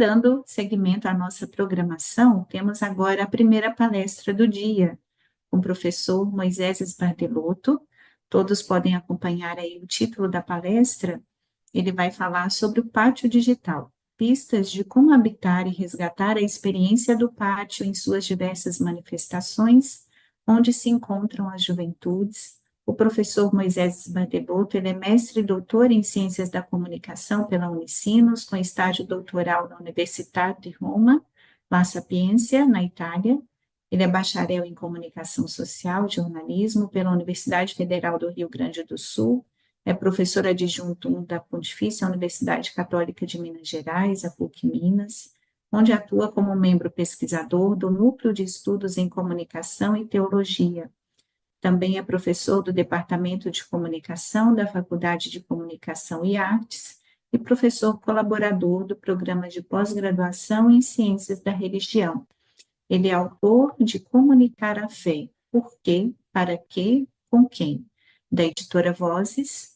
dando seguimento à nossa programação, temos agora a primeira palestra do dia, com o professor Moisés Esbardelotto. Todos podem acompanhar aí o título da palestra. Ele vai falar sobre o pátio digital, pistas de como habitar e resgatar a experiência do pátio em suas diversas manifestações, onde se encontram as juventudes. O professor Moisés Esbardelotto, ele é mestre e doutor em Ciências da Comunicação pela Unicinos, com estágio doutoral na Universidade de Roma, La Sapienza, na Itália. Ele é bacharel em Comunicação Social e Jornalismo pela Universidade Federal do Rio Grande do Sul, é professor adjunto da Pontifícia Universidade Católica de Minas Gerais, a PUC Minas, onde atua como membro pesquisador do Núcleo de Estudos em Comunicação e Teologia. Também é professor do Departamento de Comunicação da Faculdade de Comunicação e Artes e professor colaborador do Programa de Pós-Graduação em Ciências da Religião. Ele é autor de Comunicar a Fé, Por quê, Para quê, Com quem, da editora Vozes,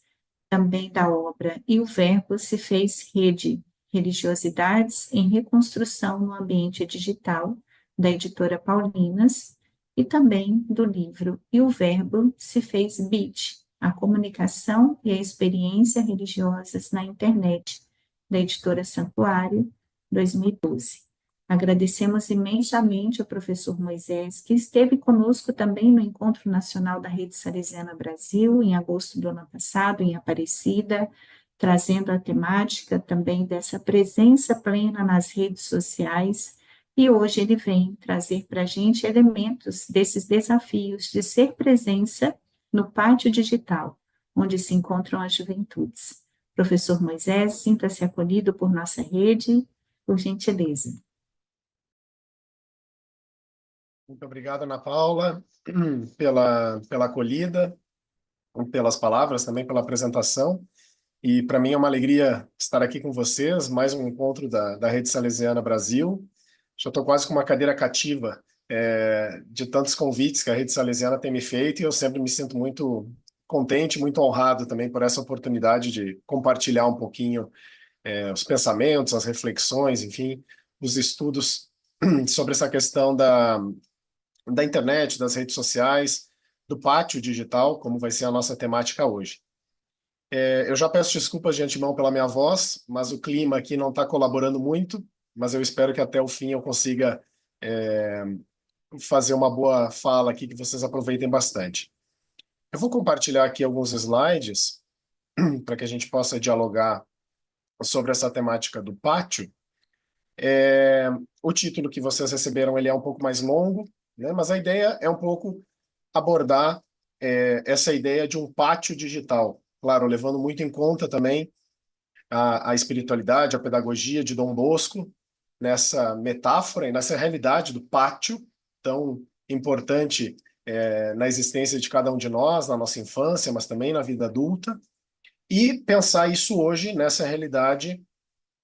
também da obra E o Verbo se fez rede, Religiosidades em Reconstrução no Ambiente Digital, da editora Paulinas, e também do livro E o Verbo se fez Bit, a comunicação e a experiência religiosas na internet, da editora Santuário, 2012. Agradecemos imensamente ao professor Moisés, que esteve conosco também no Encontro Nacional da Rede Salesiana Brasil, em agosto do ano passado, em Aparecida, trazendo a temática também dessa presença plena nas redes sociais, e hoje ele vem trazer para a gente elementos desses desafios de ser presença no pátio digital, onde se encontram as juventudes. Professor Moisés, sinta-se acolhido por nossa rede, por gentileza. Muito obrigado, Ana Paula, pela acolhida, pelas palavras, também pela apresentação. E para mim é uma alegria estar aqui com vocês, mais um encontro da Rede Salesiana Brasil. Já estou quase com uma cadeira cativa de tantos convites que a Rede Salesiana tem me feito, e eu sempre me sinto muito contente, muito honrado também por essa oportunidade de compartilhar um pouquinho os pensamentos, as reflexões, enfim, os estudos sobre essa questão da internet, das redes sociais, do pátio digital, como vai ser a nossa temática hoje. Eu já peço desculpas de antemão pela minha voz, mas o clima aqui não está colaborando muito, mas eu espero que até o fim eu consiga fazer uma boa fala aqui, que vocês aproveitem bastante. Eu vou compartilhar aqui alguns slides para que a gente possa dialogar sobre essa temática do pátio. O título que vocês receberam ele é um pouco mais longo, né? Mas a ideia é um pouco abordar essa ideia de um pátio digital. Claro, levando muito em conta também a espiritualidade, a pedagogia de Dom Bosco, nessa metáfora e nessa realidade do pátio tão importante na existência de cada um de nós, na nossa infância, mas também na vida adulta, e pensar isso hoje nessa realidade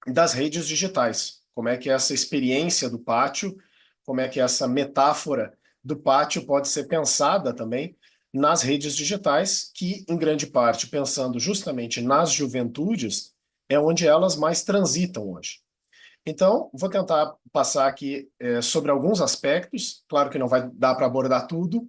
das redes digitais. Como é que essa experiência do pátio, como é que essa metáfora do pátio pode ser pensada também nas redes digitais, que, em grande parte, pensando justamente nas juventudes, é onde elas mais transitam hoje. Então, vou tentar passar aqui sobre alguns aspectos, claro que não vai dar para abordar tudo,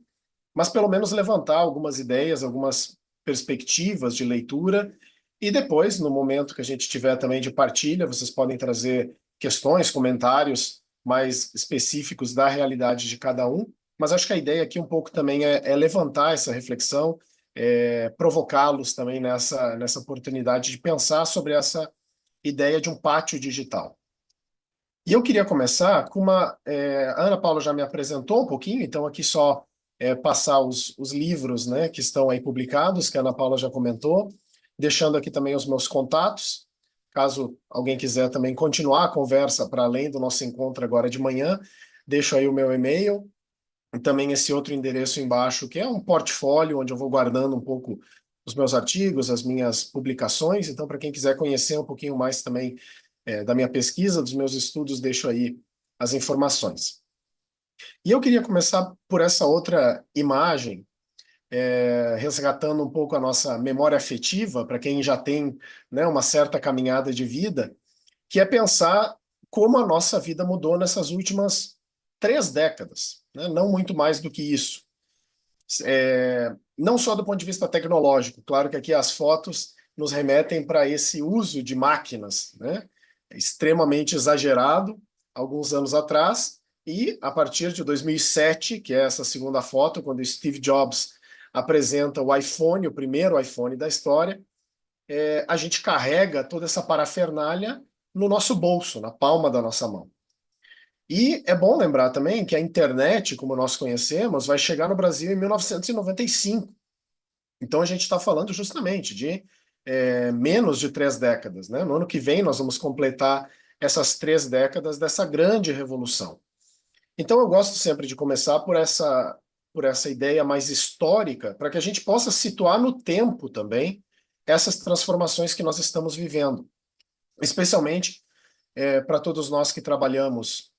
mas pelo menos levantar algumas ideias, algumas perspectivas de leitura, e depois, no momento que a gente tiver também de partilha, vocês podem trazer questões, comentários mais específicos da realidade de cada um, mas acho que a ideia aqui um pouco também é levantar essa reflexão, provocá-los também nessa oportunidade de pensar sobre essa ideia de um pátio digital. E eu queria começar com a Ana Paula já me apresentou um pouquinho, então aqui só passar os livros, né, que estão aí publicados, que a Ana Paula já comentou, deixando aqui também os meus contatos, caso alguém quiser também continuar a conversa para além do nosso encontro agora de manhã, deixo aí o meu e-mail, e também esse outro endereço embaixo, que é um portfólio, onde eu vou guardando um pouco os meus artigos, as minhas publicações, então para quem quiser conhecer um pouquinho mais também da minha pesquisa, dos meus estudos, deixo aí as informações. E eu queria começar por essa outra imagem, resgatando um pouco a nossa memória afetiva, para quem já tem, né, uma certa caminhada de vida, que é pensar como a nossa vida mudou nessas últimas 3 décadas, né? Não muito mais do que isso. Não só do ponto de vista tecnológico, claro que aqui as fotos nos remetem para esse uso de máquinas, né? Extremamente exagerado, alguns anos atrás, e a partir de 2007, que é essa segunda foto, quando Steve Jobs apresenta o iPhone, o primeiro iPhone da história, a gente carrega toda essa parafernália no nosso bolso, na palma da nossa mão. E é bom lembrar também que a internet, como nós conhecemos, vai chegar no Brasil em 1995. Então a gente está falando justamente de menos de 3 décadas, né? No ano que vem nós vamos completar essas 3 décadas dessa grande revolução. Então eu gosto sempre de começar por essa ideia mais histórica, para que a gente possa situar no tempo também essas transformações que nós estamos vivendo, especialmente para todos nós que trabalhamos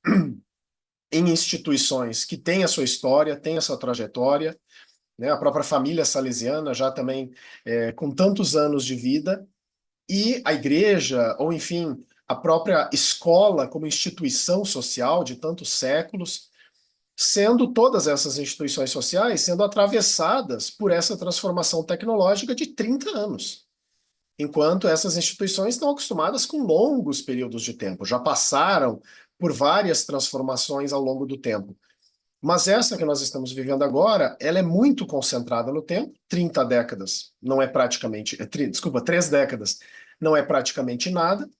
em instituições que têm a sua história, têm a sua trajetória, né? A própria família salesiana já também com tantos anos de vida, e a igreja, ou enfim, a própria escola como instituição social de tantos séculos, sendo todas essas instituições sociais sendo atravessadas por essa transformação tecnológica de 30 anos. Enquanto essas instituições estão acostumadas com longos períodos de tempo, já passaram por várias transformações ao longo do tempo. Mas essa que nós estamos vivendo agora, ela é muito concentrada no tempo, 30 décadas, não é praticamente, desculpa, 3 décadas, não é praticamente nada,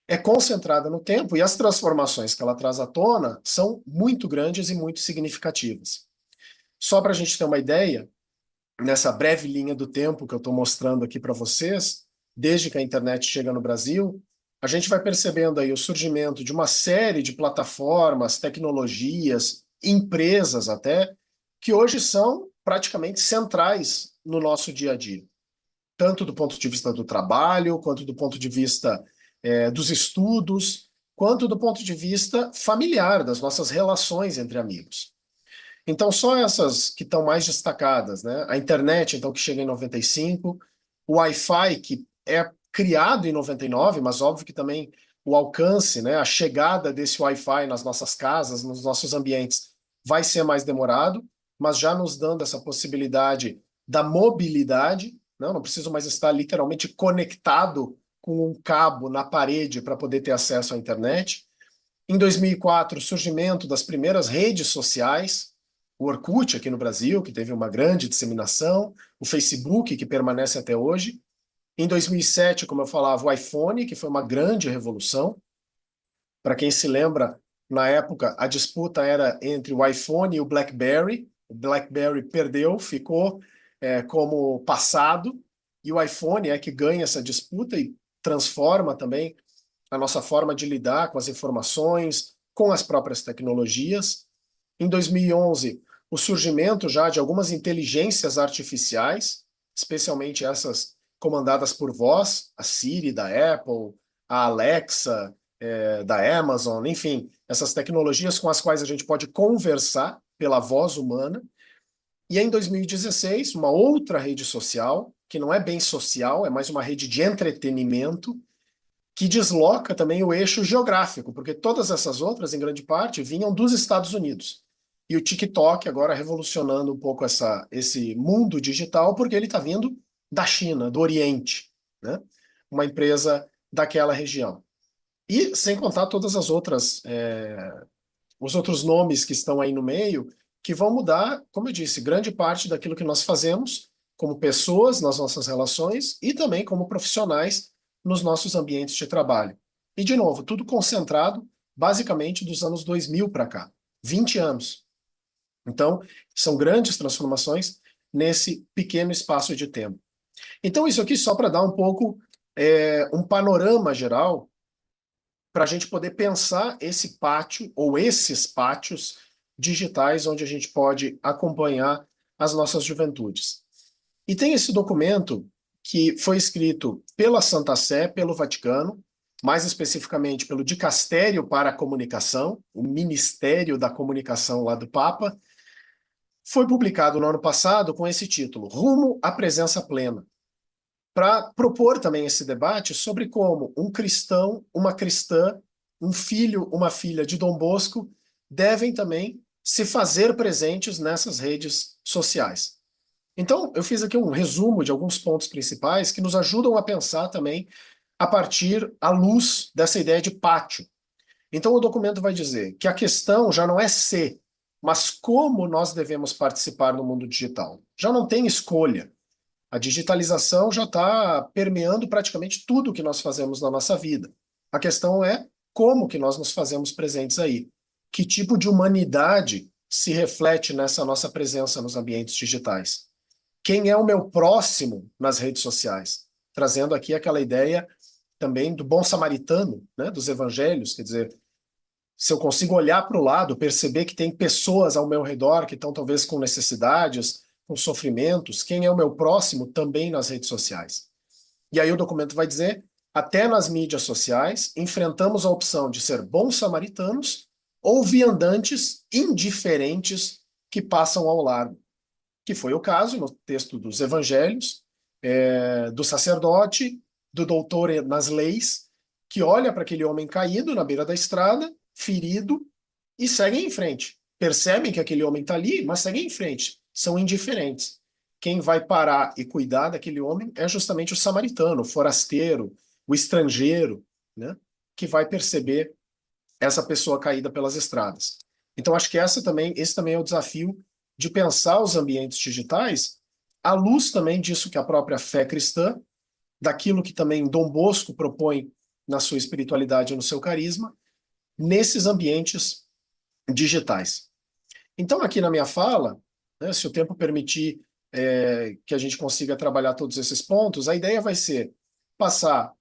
é concentrada no tempo e as transformações que ela traz à tona são muito grandes e muito significativas. Só para a gente ter uma ideia, nessa breve linha do tempo que eu estou mostrando aqui para vocês, desde que a internet chega no Brasil, a gente vai percebendo aí o surgimento de uma série de plataformas, tecnologias, empresas até, que hoje são praticamente centrais no nosso dia a dia, tanto do ponto de vista do trabalho, quanto do ponto de vista dos estudos, quanto do ponto de vista familiar, das nossas relações entre amigos. Então, só essas que estão mais destacadas, né? A internet, então, que chega em 95, o Wi-Fi, que é criado em 99, mas óbvio que também o alcance, né? A chegada desse Wi-Fi nas nossas casas, nos nossos ambientes, vai ser mais demorado, mas já nos dando essa possibilidade da mobilidade, não preciso mais estar literalmente conectado com um cabo na parede para poder ter acesso à internet. Em 2004, o surgimento das primeiras redes sociais, o Orkut aqui no Brasil, que teve uma grande disseminação, o Facebook, que permanece até hoje. Em 2007, como eu falava, o iPhone, que foi uma grande revolução. Para quem se lembra, na época, a disputa era entre o iPhone e o BlackBerry. O BlackBerry perdeu, ficou como passado, e o iPhone é que ganha essa disputa e transforma também a nossa forma de lidar com as informações, com as próprias tecnologias. Em 2011, o surgimento já de algumas inteligências artificiais, especialmente essas comandadas por voz, a Siri da Apple, a Alexa da Amazon, enfim, essas tecnologias com as quais a gente pode conversar pela voz humana. E em 2016, uma outra rede social, que não é bem social, é mais uma rede de entretenimento, que desloca também o eixo geográfico, porque todas essas outras, em grande parte, vinham dos Estados Unidos. E o TikTok agora revolucionando um pouco esse mundo digital, porque ele está vindo da China, do Oriente, né? Uma empresa daquela região. E sem contar todas as outras, os outros nomes que estão aí no meio, que vão mudar, como eu disse, grande parte daquilo que nós fazemos como pessoas nas nossas relações e também como profissionais nos nossos ambientes de trabalho. E, de novo, tudo concentrado basicamente dos anos 2000 para cá, 20 anos. Então, são grandes transformações nesse pequeno espaço de tempo. Então, isso aqui só para dar um pouco um panorama geral para a gente poder pensar esse pátio ou esses pátios digitais onde a gente pode acompanhar as nossas juventudes. E tem esse documento que foi escrito pela Santa Sé, pelo Vaticano, mais especificamente pelo Dicastério para a Comunicação, o Ministério da Comunicação lá do Papa. Foi publicado no ano passado com esse título, Rumo à Presença Plena, para propor também esse debate sobre como um cristão, uma cristã, um filho, uma filha de Dom Bosco devem também se fazer presentes nessas redes sociais. Então, eu fiz aqui um resumo de alguns pontos principais que nos ajudam a pensar também a partir à luz dessa ideia de pátio. Então, o documento vai dizer que a questão já não é se, mas como nós devemos participar no mundo digital. Já não tem escolha. A digitalização já está permeando praticamente tudo que nós fazemos na nossa vida. A questão é como que nós nos fazemos presentes aí. Que tipo de humanidade se reflete nessa nossa presença nos ambientes digitais? Quem é o meu próximo nas redes sociais? Trazendo aqui aquela ideia também do bom samaritano, né, dos evangelhos, quer dizer, se eu consigo olhar para o lado, perceber que tem pessoas ao meu redor que estão talvez com necessidades, com sofrimentos, quem é o meu próximo também nas redes sociais. E aí o documento vai dizer, até nas mídias sociais, enfrentamos a opção de ser bons samaritanos ou viandantes indiferentes que passam ao largo, que foi o caso no texto dos evangelhos, do sacerdote, do doutor nas leis, que olha para aquele homem caído na beira da estrada, ferido, e seguem em frente. Percebem que aquele homem está ali, mas seguem em frente. São indiferentes. Quem vai parar e cuidar daquele homem é justamente o samaritano, o forasteiro, o estrangeiro, né, que vai perceber essa pessoa caída pelas estradas. Então, acho que esse também é o desafio de pensar os ambientes digitais à luz também disso que a própria fé cristã, daquilo que também Dom Bosco propõe na sua espiritualidade e no seu carisma, nesses ambientes digitais. Então, aqui na minha fala, né, se o tempo permitir que a gente consiga trabalhar todos esses pontos, a ideia vai ser passar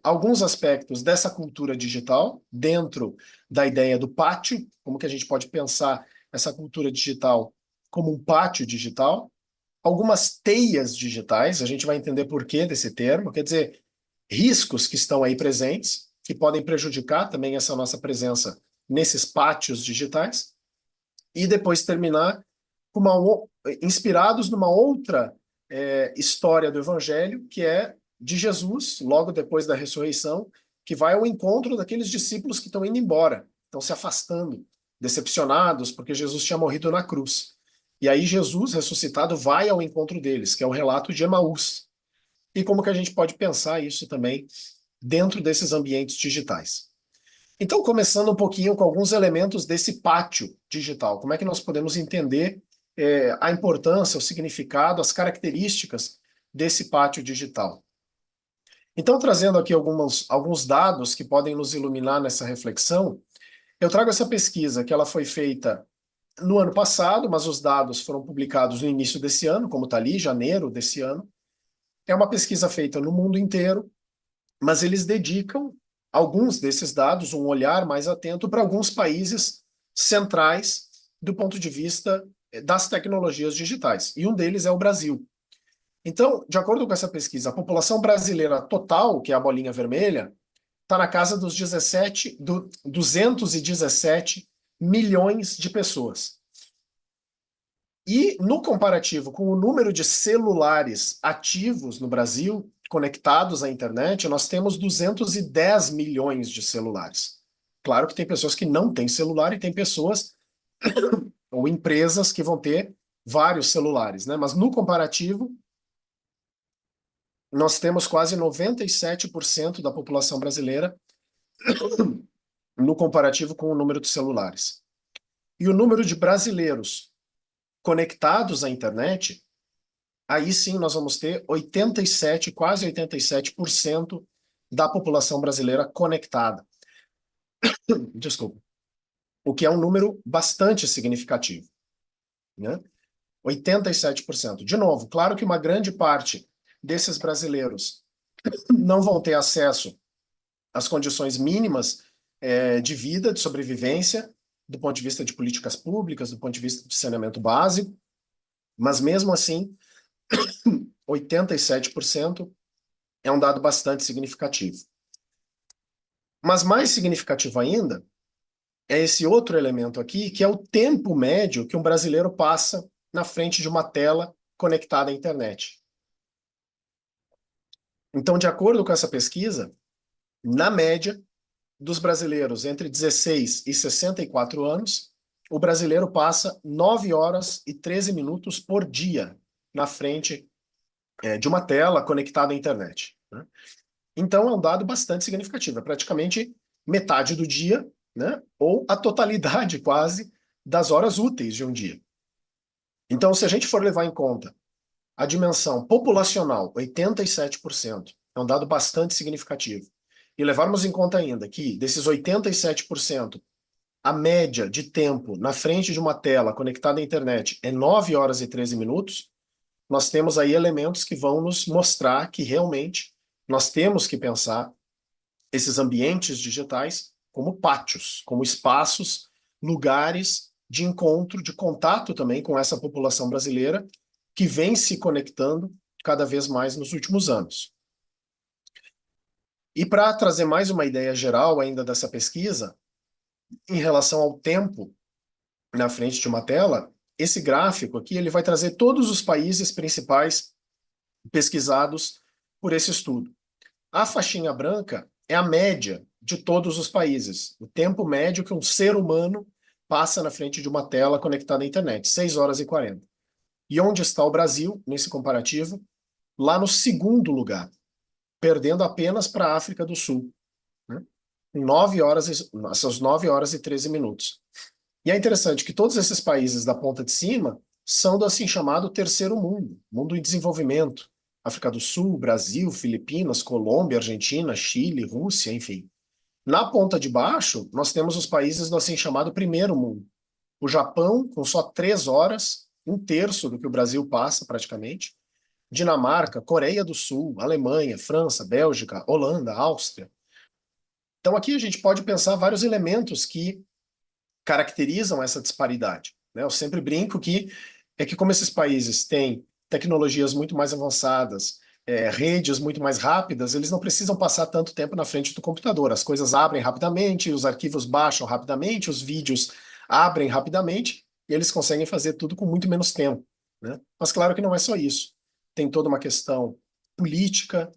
alguns aspectos dessa cultura digital dentro da ideia do pátio, como que a gente pode pensar essa cultura digital como um pátio digital, algumas teias digitais, a gente vai entender por que desse termo, quer dizer, riscos que estão aí presentes, que podem prejudicar também essa nossa presença nesses pátios digitais, e depois terminar com inspirados numa outra história do Evangelho, que é de Jesus, logo depois da ressurreição, que vai ao encontro daqueles discípulos que estão indo embora, estão se afastando, decepcionados, porque Jesus tinha morrido na cruz. E aí Jesus, ressuscitado, vai ao encontro deles, que é o relato de Emaús. E como que a gente pode pensar isso também dentro desses ambientes digitais? Então, começando um pouquinho com alguns elementos desse pátio digital, como é que nós podemos entender a importância, o significado, as características desse pátio digital? Então, trazendo aqui alguns dados que podem nos iluminar nessa reflexão, eu trago essa pesquisa que ela foi feita no ano passado, mas os dados foram publicados no início desse ano, como está ali, janeiro desse ano. É uma pesquisa feita no mundo inteiro, mas eles dedicam alguns desses dados, um olhar mais atento para alguns países centrais do ponto de vista das tecnologias digitais. E um deles é o Brasil. Então, de acordo com essa pesquisa, a população brasileira total, que é a bolinha vermelha, está na casa dos 217 milhões de pessoas. E no comparativo com o número de celulares ativos no Brasil, conectados à internet, nós temos 210 milhões de celulares. Claro que tem pessoas que não têm celular e tem pessoas ou empresas que vão ter vários celulares, né? Mas no comparativo, nós temos quase 97% da população brasileira no comparativo com o número de celulares. E o número de brasileiros conectados à internet, aí sim nós vamos ter 87, quase 87% da população brasileira conectada. Desculpa. O que é um número bastante significativo, né? 87%. De novo, claro que uma grande parte desses brasileiros não vão ter acesso às condições mínimas de vida, de sobrevivência, do ponto de vista de políticas públicas, do ponto de vista de saneamento básico, mas mesmo assim, 87% é um dado bastante significativo. Mas mais significativo ainda é esse outro elemento aqui, que é o tempo médio que um brasileiro passa na frente de uma tela conectada à internet. Então, de acordo com essa pesquisa, na média, dos brasileiros entre 16 e 64 anos, o brasileiro passa 9 horas e 13 minutos por dia na frente de uma tela conectada à internet, né? Então é um dado bastante significativo, é praticamente metade do dia, né? Ou a totalidade quase das horas úteis de um dia. Então, se a gente for levar em conta a dimensão populacional, 87%, é um dado bastante significativo, e levarmos em conta ainda que desses 87%, a média de tempo na frente de uma tela conectada à internet é 9 horas e 13 minutos, nós temos aí elementos que vão nos mostrar que realmente nós temos que pensar esses ambientes digitais como pátios, como espaços, lugares de encontro, de contato também com essa população brasileira que vem se conectando cada vez mais nos últimos anos. E para trazer mais uma ideia geral ainda dessa pesquisa, em relação ao tempo na frente de uma tela, esse gráfico aqui ele vai trazer todos os países principais pesquisados por esse estudo. A faixinha branca é a média de todos os países, o tempo médio que um ser humano passa na frente de uma tela conectada à internet, 6 horas e 40. E onde está o Brasil nesse comparativo? Lá no segundo lugar, perdendo apenas para a África do Sul, né? 9 horas, essas 9 horas e 13 minutos. E é interessante que todos esses países da ponta de cima são do assim chamado terceiro mundo, mundo em desenvolvimento. África do Sul, Brasil, Filipinas, Colômbia, Argentina, Chile, Rússia, enfim. Na ponta de baixo, nós temos os países do assim chamado primeiro mundo. O Japão, com só 3 horas, um terço do que o Brasil passa praticamente. Dinamarca, Coreia do Sul, Alemanha, França, Bélgica, Holanda, Áustria. Então aqui a gente pode pensar vários elementos que caracterizam essa disparidade, né? Eu sempre brinco que como esses países têm tecnologias muito mais avançadas, redes muito mais rápidas, eles não precisam passar tanto tempo na frente do computador. As coisas abrem rapidamente, os arquivos baixam rapidamente, os vídeos abrem rapidamente, e eles conseguem fazer tudo com muito menos tempo, né? Mas claro que não é só isso. Tem toda uma questão política,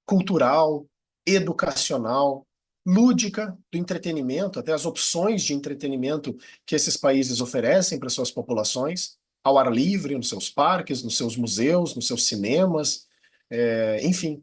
cultural, educacional, lúdica, do entretenimento, até as opções de entretenimento que esses países oferecem para suas populações, ao ar livre, nos seus parques, nos seus museus, nos seus cinemas, enfim,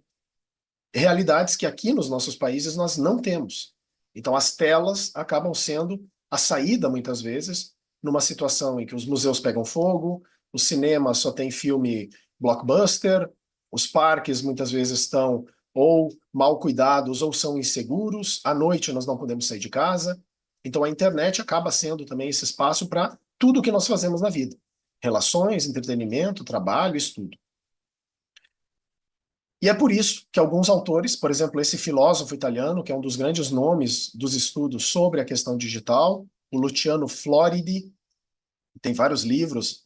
realidades que aqui nos nossos países nós não temos. Então as telas acabam sendo a saída, muitas vezes, numa situação em que os museus pegam fogo, o cinema só tem filme blockbuster, os parques muitas vezes estão ou mal cuidados ou são inseguros, à noite nós não podemos sair de casa. Então a internet acaba sendo também esse espaço para tudo que nós fazemos na vida. Relações, entretenimento, trabalho, estudo. E é por isso que alguns autores, por exemplo, esse filósofo italiano, que é um dos grandes nomes dos estudos sobre a questão digital, o Luciano Floridi, tem vários livros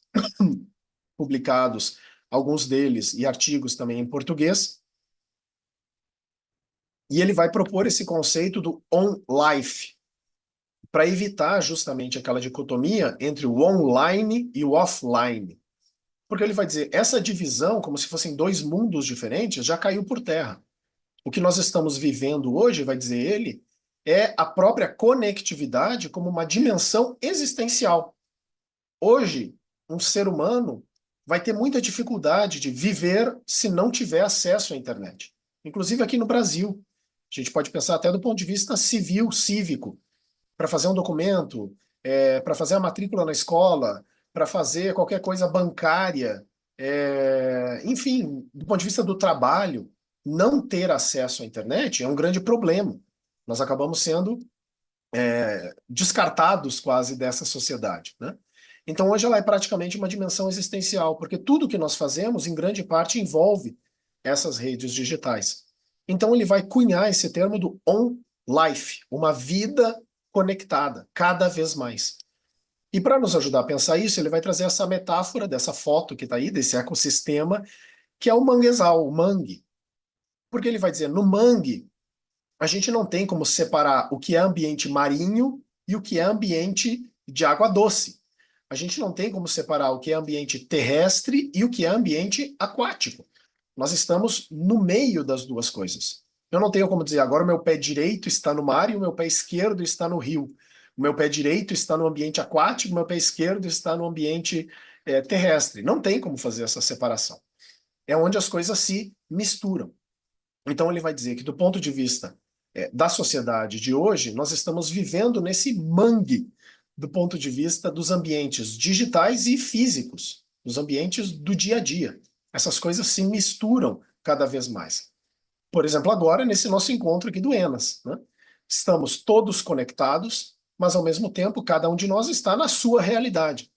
publicados, alguns deles e artigos também em português, e ele vai propor esse conceito do on-life, para evitar justamente aquela dicotomia entre o online e o offline. Porque ele vai dizer, essa divisão, como se fossem dois mundos diferentes, já caiu por terra. O que nós estamos vivendo hoje, vai dizer ele, é a própria conectividade como uma dimensão existencial. Hoje, um ser humano vai ter muita dificuldade de viver se não tiver acesso à internet. Inclusive aqui no Brasil. A gente pode pensar até do ponto de vista civil, cívico, para fazer um documento, para fazer a matrícula na escola, para fazer qualquer coisa bancária, enfim, do ponto de vista do trabalho, não ter acesso à internet é um grande problema. Nós acabamos sendo descartados quase dessa sociedade, né? Então hoje ela é praticamente uma dimensão existencial, porque tudo que nós fazemos, em grande parte, envolve essas redes digitais. Então ele vai cunhar esse termo do on-life, uma vida conectada, cada vez mais. E para nos ajudar a pensar isso, ele vai trazer essa metáfora dessa foto que está aí, desse ecossistema, que é o manguezal, o mangue. Porque ele vai dizer, no mangue, a gente não tem como separar o que é ambiente marinho e o que é ambiente de água doce. A gente não tem como separar o que é ambiente terrestre e o que é ambiente aquático. Nós estamos no meio das duas coisas. Eu não tenho como dizer, agora o meu pé direito está no mar e o meu pé esquerdo está no rio. O meu pé direito está no ambiente aquático, o meu pé esquerdo está no ambiente terrestre. Não tem como fazer essa separação. É onde as coisas se misturam. Então ele vai dizer que do ponto de vista da sociedade de hoje, nós estamos vivendo nesse mangue do ponto de vista dos ambientes digitais e físicos, dos ambientes do dia a dia. Essas coisas se misturam cada vez mais. Por exemplo, agora, nesse nosso encontro aqui do Enas, né? Estamos todos conectados, mas ao mesmo tempo cada um de nós está na sua realidade,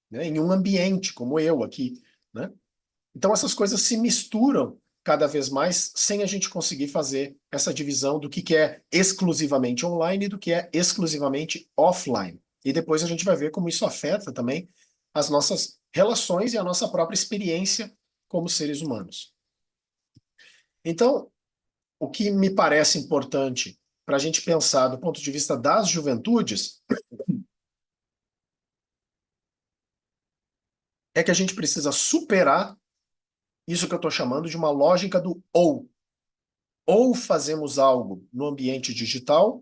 né? Em um ambiente, como eu aqui, né? Então essas coisas se misturam cada vez mais sem a gente conseguir fazer essa divisão do que é exclusivamente online e do que é exclusivamente offline. E depois a gente vai ver como isso afeta também as nossas relações e a nossa própria experiência como seres humanos. Então, o que me parece importante para a gente pensar do ponto de vista das juventudes é que a gente precisa superar isso que eu estou chamando de uma lógica do ou. Ou fazemos algo no ambiente digital,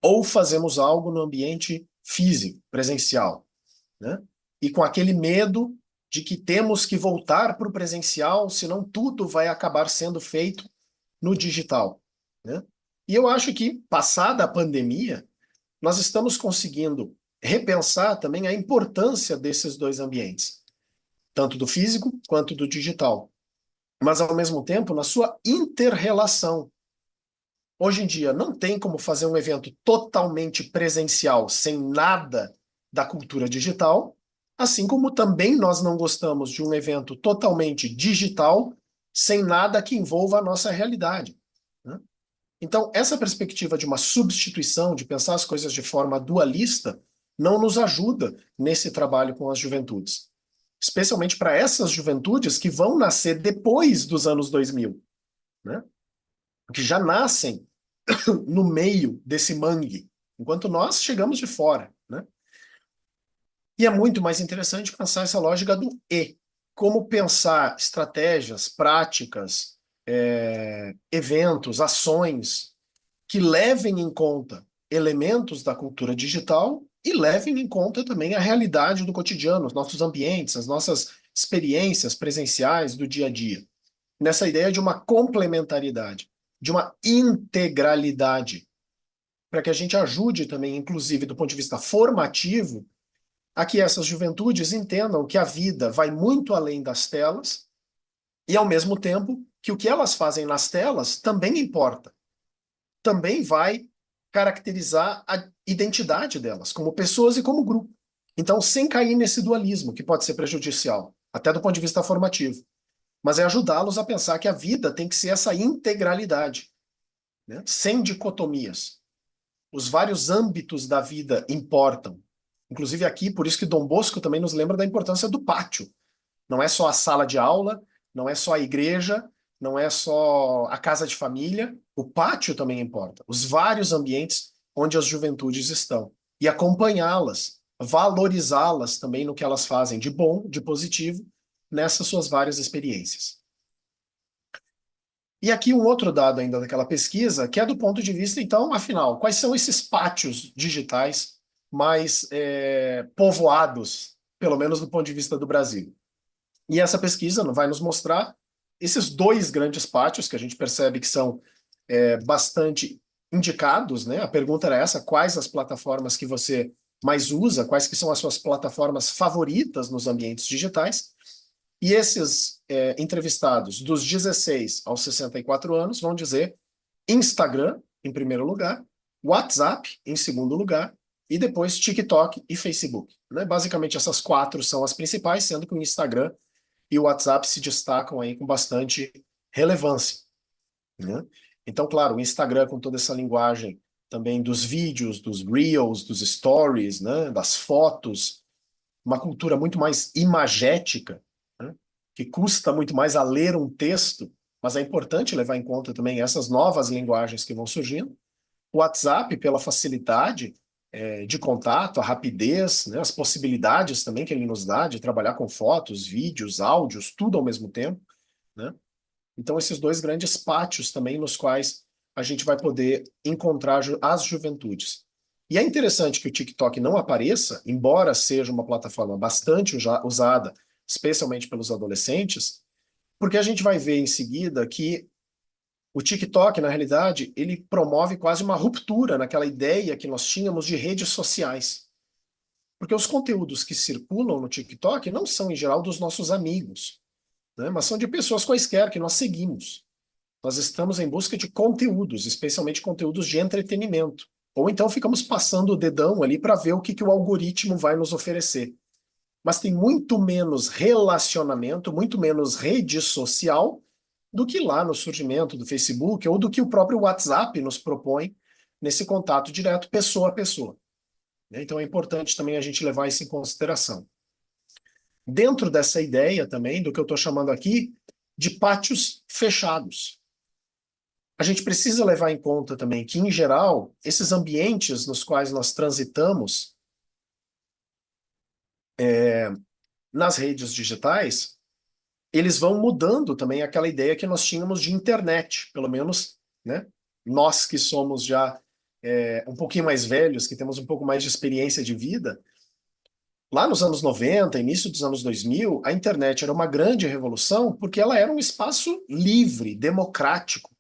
ou fazemos algo no ambiente físico, presencial, né? E com aquele medo de que temos que voltar para o presencial, senão tudo vai acabar sendo feito no digital, né? E eu acho que, passada a pandemia, nós estamos conseguindo repensar também a importância desses dois ambientes, tanto do físico quanto do digital, mas ao mesmo tempo na sua interrelação. Hoje em dia não tem como fazer um evento totalmente presencial sem nada da cultura digital, assim como também nós não gostamos de um evento totalmente digital sem nada que envolva a nossa realidade, né? Então, essa perspectiva de uma substituição, de pensar as coisas de forma dualista, não nos ajuda nesse trabalho com as juventudes. Especialmente para essas juventudes que vão nascer depois dos anos 2000, né? Que já nascem no meio desse mangue, enquanto nós chegamos de fora, né? E é muito mais interessante pensar essa lógica do e. Como pensar estratégias, práticas, eventos, ações que levem em conta elementos da cultura digital e levem em conta também a realidade do cotidiano, os nossos ambientes, as nossas experiências presenciais do dia a dia. Nessa ideia de uma complementariedade, de uma integralidade, para que a gente ajude também, inclusive do ponto de vista formativo, a que essas juventudes entendam que a vida vai muito além das telas e, ao mesmo tempo, que o que elas fazem nas telas também importa, também vai caracterizar a identidade delas como pessoas e como grupo. Então, sem cair nesse dualismo, que pode ser prejudicial, até do ponto de vista formativo, mas é ajudá-los a pensar que a vida tem que ser essa integralidade, né? Sem dicotomias. Os vários âmbitos da vida importam. Inclusive aqui, por isso que Dom Bosco também nos lembra da importância do pátio. Não é só a sala de aula, não é só a igreja, não é só a casa de família, o pátio também importa. Os vários ambientes onde as juventudes estão. E acompanhá-las, valorizá-las também no que elas fazem de bom, de positivo, nessas suas várias experiências. E aqui um outro dado ainda daquela pesquisa, que é do ponto de vista, então, afinal, quais são esses pátios digitais mais povoados, pelo menos do ponto de vista do Brasil? E essa pesquisa vai nos mostrar esses dois grandes pátios que a gente percebe que são bastante indicados, né? A pergunta era essa: quais as plataformas que você mais usa, quais que são as suas plataformas favoritas nos ambientes digitais? E esses entrevistados dos 16 aos 64 anos vão dizer Instagram em primeiro lugar, WhatsApp em segundo lugar e depois TikTok e Facebook, né? Basicamente essas quatro são as principais, sendo que o Instagram e o WhatsApp se destacam aí com bastante relevância, né? Então, claro, o Instagram com toda essa linguagem também dos vídeos, dos reels, dos stories, né, das fotos, uma cultura muito mais imagética, né, que custa muito mais a ler um texto, mas é importante levar em conta também essas novas linguagens que vão surgindo. O WhatsApp, pela facilidade de contato, a rapidez, né, as possibilidades também que ele nos dá de trabalhar com fotos, vídeos, áudios, tudo ao mesmo tempo, né? Então, esses dois grandes pátios também nos quais a gente vai poder encontrar as juventudes. E é interessante que o TikTok não apareça, embora seja uma plataforma bastante usada, especialmente pelos adolescentes, porque a gente vai ver em seguida que o TikTok, na realidade, ele promove quase uma ruptura naquela ideia que nós tínhamos de redes sociais. Porque os conteúdos que circulam no TikTok não são, em geral, dos nossos amigos, né? Mas são de pessoas quaisquer que nós seguimos. Nós estamos em busca de conteúdos, especialmente conteúdos de entretenimento. Ou então ficamos passando o dedão ali para ver o que o algoritmo vai nos oferecer. Mas tem muito menos relacionamento, muito menos rede social do que lá no surgimento do Facebook ou do que o próprio WhatsApp nos propõe nesse contato direto, pessoa a pessoa. Então é importante também a gente levar isso em consideração. Dentro dessa ideia também, do que eu estou chamando aqui de pátios fechados. A gente precisa levar em conta também que, em geral, esses ambientes nos quais nós transitamos nas redes digitais, eles vão mudando também aquela ideia que nós tínhamos de internet, pelo menos, né? Nós que somos já um pouquinho mais velhos, que temos um pouco mais de experiência de vida, lá nos anos 90, início dos anos 2000, a internet era uma grande revolução porque ela era um espaço livre, democrático,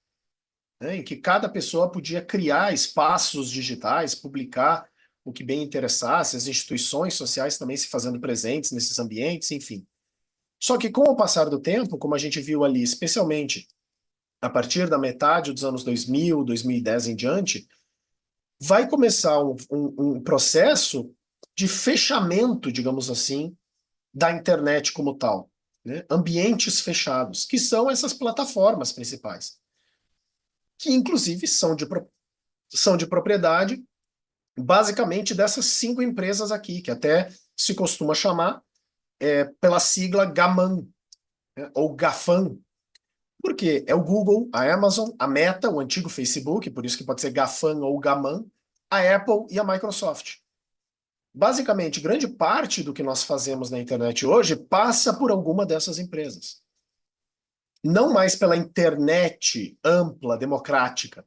né, em que cada pessoa podia criar espaços digitais, publicar o que bem interessasse, as instituições sociais também se fazendo presentes nesses ambientes, enfim. Só que com o passar do tempo, como a gente viu ali, especialmente a partir da metade dos anos 2000, 2010 em diante, vai começar um processo de fechamento, digamos assim, da internet como tal, né? Ambientes fechados, que são essas plataformas principais, que inclusive são de propriedade, basicamente, dessas 5 empresas aqui, que até se costuma chamar pela sigla GAMAN, né? Ou GAFAM, porque é o Google, a Amazon, a Meta, o antigo Facebook, por isso que pode ser GAFAM ou GAMAN, a Apple e a Microsoft. Basicamente, grande parte do que nós fazemos na internet hoje passa por alguma dessas empresas. Não mais pela internet ampla, democrática,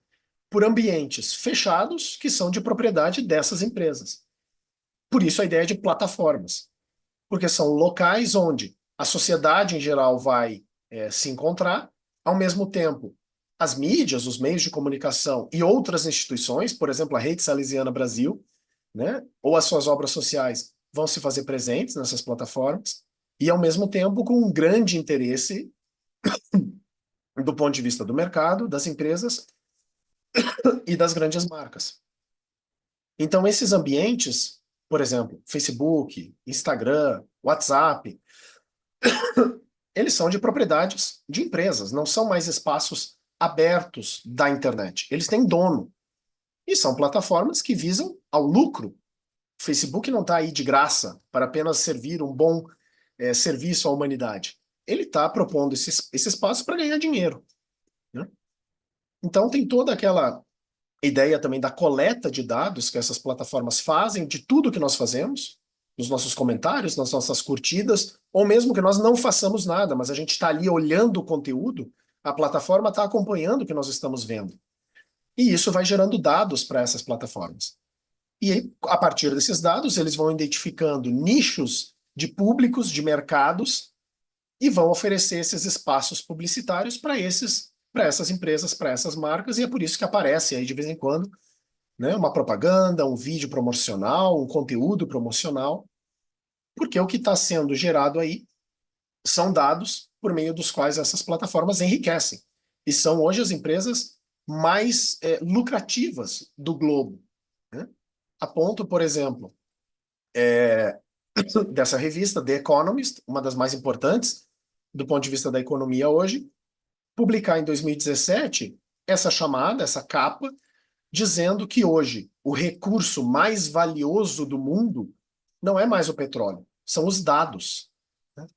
por ambientes fechados que são de propriedade dessas empresas. Por isso a ideia de plataformas, porque são locais onde a sociedade em geral vai se encontrar, ao mesmo tempo as mídias, os meios de comunicação e outras instituições, por exemplo, a Rede Salesiana Brasil, né, ou as suas obras sociais vão se fazer presentes nessas plataformas, e ao mesmo tempo com um grande interesse do ponto de vista do mercado, das empresas e das grandes marcas. Então, esses ambientes, por exemplo, Facebook, Instagram, WhatsApp, eles são de propriedades de empresas, não são mais espaços abertos da internet. Eles têm dono. E são plataformas que visam ao lucro. O Facebook não está aí de graça para apenas servir um bom serviço à humanidade. Ele está propondo esse espaço para ganhar dinheiro, né? Então tem toda aquela ideia também da coleta de dados que essas plataformas fazem de tudo que nós fazemos, nos nossos comentários, nas nossas curtidas, ou mesmo que nós não façamos nada, mas a gente está ali olhando o conteúdo, a plataforma está acompanhando o que nós estamos vendo. E isso vai gerando dados para essas plataformas. E aí, a partir desses dados, eles vão identificando nichos de públicos, de mercados, e vão oferecer esses espaços publicitários para essas empresas, para essas marcas, e é por isso que aparece aí de vez em quando, né, uma propaganda, um vídeo promocional, um conteúdo promocional, porque o que está sendo gerado aí são dados por meio dos quais essas plataformas enriquecem. E são hoje as empresas mais lucrativas do globo, né? A ponto, por exemplo, dessa revista, The Economist, uma das mais importantes do ponto de vista da economia hoje, publicar em 2017 essa chamada, essa capa, dizendo que hoje o recurso mais valioso do mundo não é mais o petróleo, são os dados, né?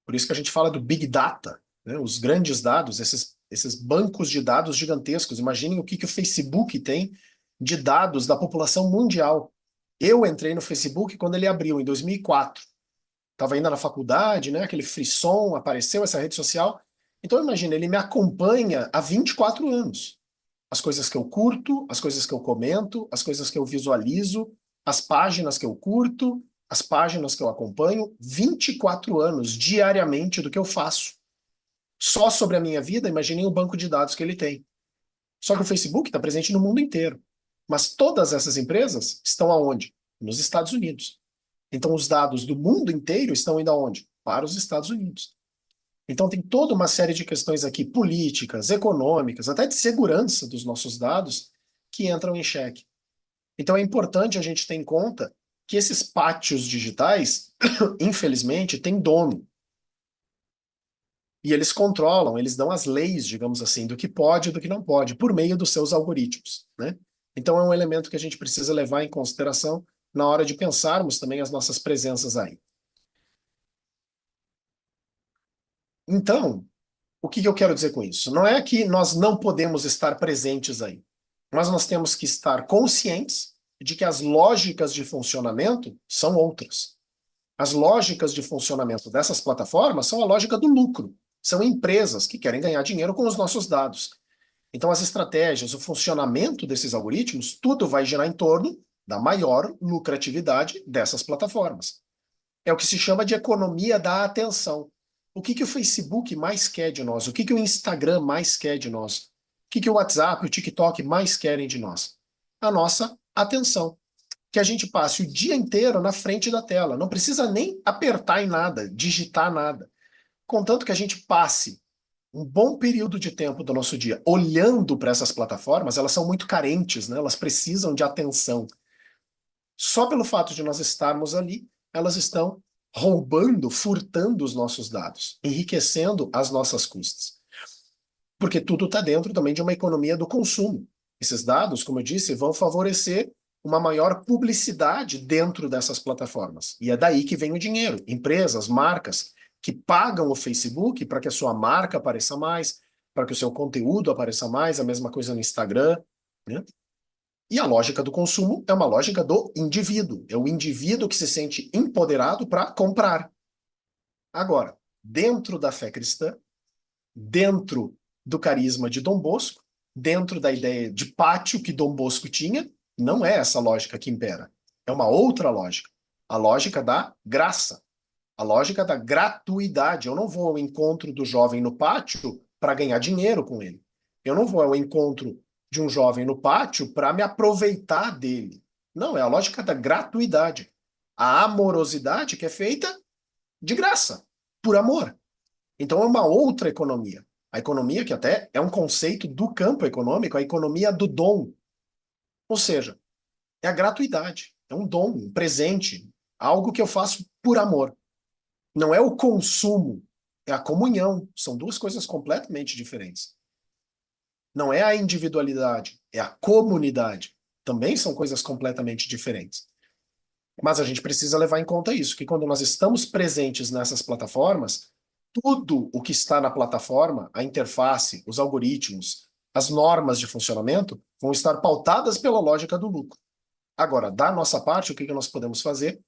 Por isso que a gente fala do Big Data, né? Os grandes dados, esses bancos de dados gigantescos. Imaginem o que o Facebook tem de dados da população mundial. Eu entrei no Facebook quando ele abriu, em 2004. Estava ainda na faculdade, né? Aquele frisson, apareceu essa rede social. Então, imagina, ele me acompanha há 24 anos. As coisas que eu curto, as coisas que eu comento, as coisas que eu visualizo, as páginas que eu curto, as páginas que eu acompanho, 24 anos diariamente do que eu faço. Só sobre a minha vida, imaginei o banco de dados que ele tem. Só que o Facebook está presente no mundo inteiro. Mas todas essas empresas estão aonde? Nos Estados Unidos. Então, os dados do mundo inteiro estão indo aonde? Para os Estados Unidos. Então, tem toda uma série de questões aqui, políticas, econômicas, até de segurança dos nossos dados, que entram em xeque. Então, é importante a gente ter em conta que esses pátios digitais, infelizmente, têm dono. E eles controlam, eles dão as leis, digamos assim, do que pode e do que não pode, por meio dos seus algoritmos, né? Então, é um elemento que a gente precisa levar em consideração na hora de pensarmos também as nossas presenças aí. Então, o que eu quero dizer com isso? Não é que nós não podemos estar presentes aí, mas nós temos que estar conscientes de que as lógicas de funcionamento são outras. As lógicas de funcionamento dessas plataformas são a lógica do lucro. São empresas que querem ganhar dinheiro com os nossos dados. Então, as estratégias, o funcionamento desses algoritmos, tudo vai girar em torno da maior lucratividade dessas plataformas. É o que se chama de economia da atenção. O que o Facebook mais quer de nós? O que o Instagram mais quer de nós? O que o WhatsApp, o TikTok mais querem de nós? A nossa atenção. Que a gente passe o dia inteiro na frente da tela. Não precisa nem apertar em nada, digitar nada. Contanto que a gente passe um bom período de tempo do nosso dia olhando para essas plataformas, elas são muito carentes, né? Elas precisam de atenção. Só pelo fato de nós estarmos ali, elas estão roubando, furtando os nossos dados, enriquecendo as nossas custas. Porque tudo está dentro também de uma economia do consumo. Esses dados, como eu disse, vão favorecer uma maior publicidade dentro dessas plataformas. E é daí que vem o dinheiro. Empresas, marcas que pagam o Facebook para que a sua marca apareça mais, para que o seu conteúdo apareça mais, a mesma coisa no Instagram, né? E a lógica do consumo é uma lógica do indivíduo. É o indivíduo que se sente empoderado para comprar. Agora, dentro da fé cristã, dentro do carisma de Dom Bosco, dentro da ideia de pátio que Dom Bosco tinha, não é essa lógica que impera. É uma outra lógica. A lógica da graça. A lógica da gratuidade. Eu não vou ao encontro do jovem no pátio para ganhar dinheiro com ele. Eu não vou ao encontro de um jovem no pátio para me aproveitar dele. Não, é a lógica da gratuidade. A amorosidade que é feita de graça, por amor. Então é uma outra economia. A economia que até é um conceito do campo econômico, a economia do dom. Ou seja, é a gratuidade, é um dom, um presente, algo que eu faço por amor. Não é o consumo, é a comunhão. São duas coisas completamente diferentes. Não é a individualidade, é a comunidade. Também são coisas completamente diferentes. Mas a gente precisa levar em conta isso, que quando nós estamos presentes nessas plataformas, tudo o que está na plataforma, a interface, os algoritmos, as normas de funcionamento, vão estar pautadas pela lógica do lucro. Agora, da nossa parte, o que nós podemos fazer?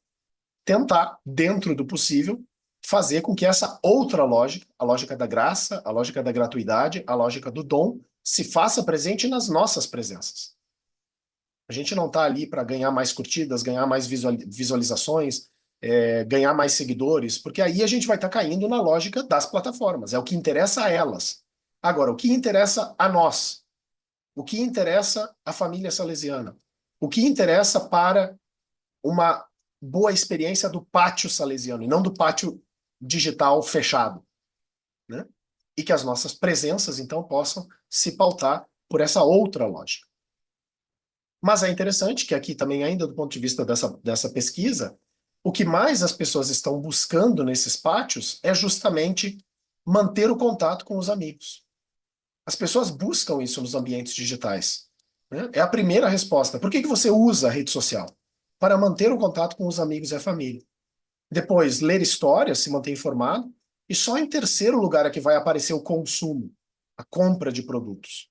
Tentar, dentro do possível, fazer com que essa outra lógica, a lógica da graça, a lógica da gratuidade, a lógica do dom, se faça presente nas nossas presenças. A gente não está ali para ganhar mais curtidas, ganhar mais visualizações, ganhar mais seguidores, porque aí a gente vai estar caindo na lógica das plataformas. É o que interessa a elas. Agora, o que interessa a nós? O que interessa à família salesiana? O que interessa para uma boa experiência do pátio salesiano e não do pátio digital fechado, né? E que as nossas presenças, então, possam se pautar por essa outra lógica. Mas é interessante que aqui também, ainda do ponto de vista dessa pesquisa, o que mais as pessoas estão buscando nesses pátios é justamente manter o contato com os amigos. As pessoas buscam isso nos ambientes digitais, né? É a primeira resposta. Por que você usa a rede social? Para manter o contato com os amigos e a família. Depois, ler histórias, se manter informado. E só em terceiro lugar é que vai aparecer o consumo, a compra de produtos.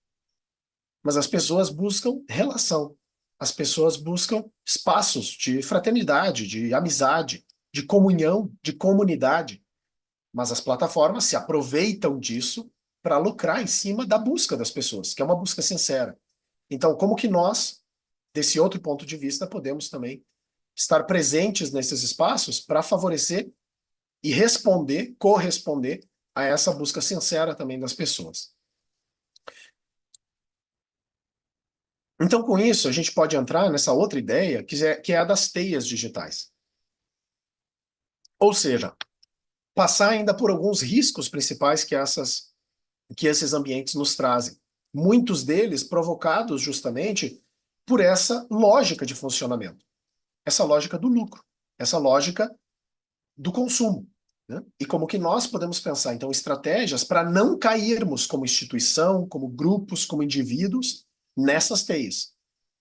Mas as pessoas buscam relação. As pessoas buscam espaços de fraternidade, de amizade, de comunhão, de comunidade. Mas as plataformas se aproveitam disso para lucrar em cima da busca das pessoas, que é uma busca sincera. Então, como que nós, desse outro ponto de vista, podemos também estar presentes nesses espaços para favorecer e responder, corresponder a essa busca sincera também das pessoas. Então, com isso, a gente pode entrar nessa outra ideia, que é a das teias digitais. Ou seja, passar ainda por alguns riscos principais que esses ambientes nos trazem. Muitos deles provocados justamente por essa lógica de funcionamento, essa lógica do lucro, essa lógica do consumo. Né? E como que nós podemos pensar, então, estratégias para não cairmos como instituição, como grupos, como indivíduos, nessas teias,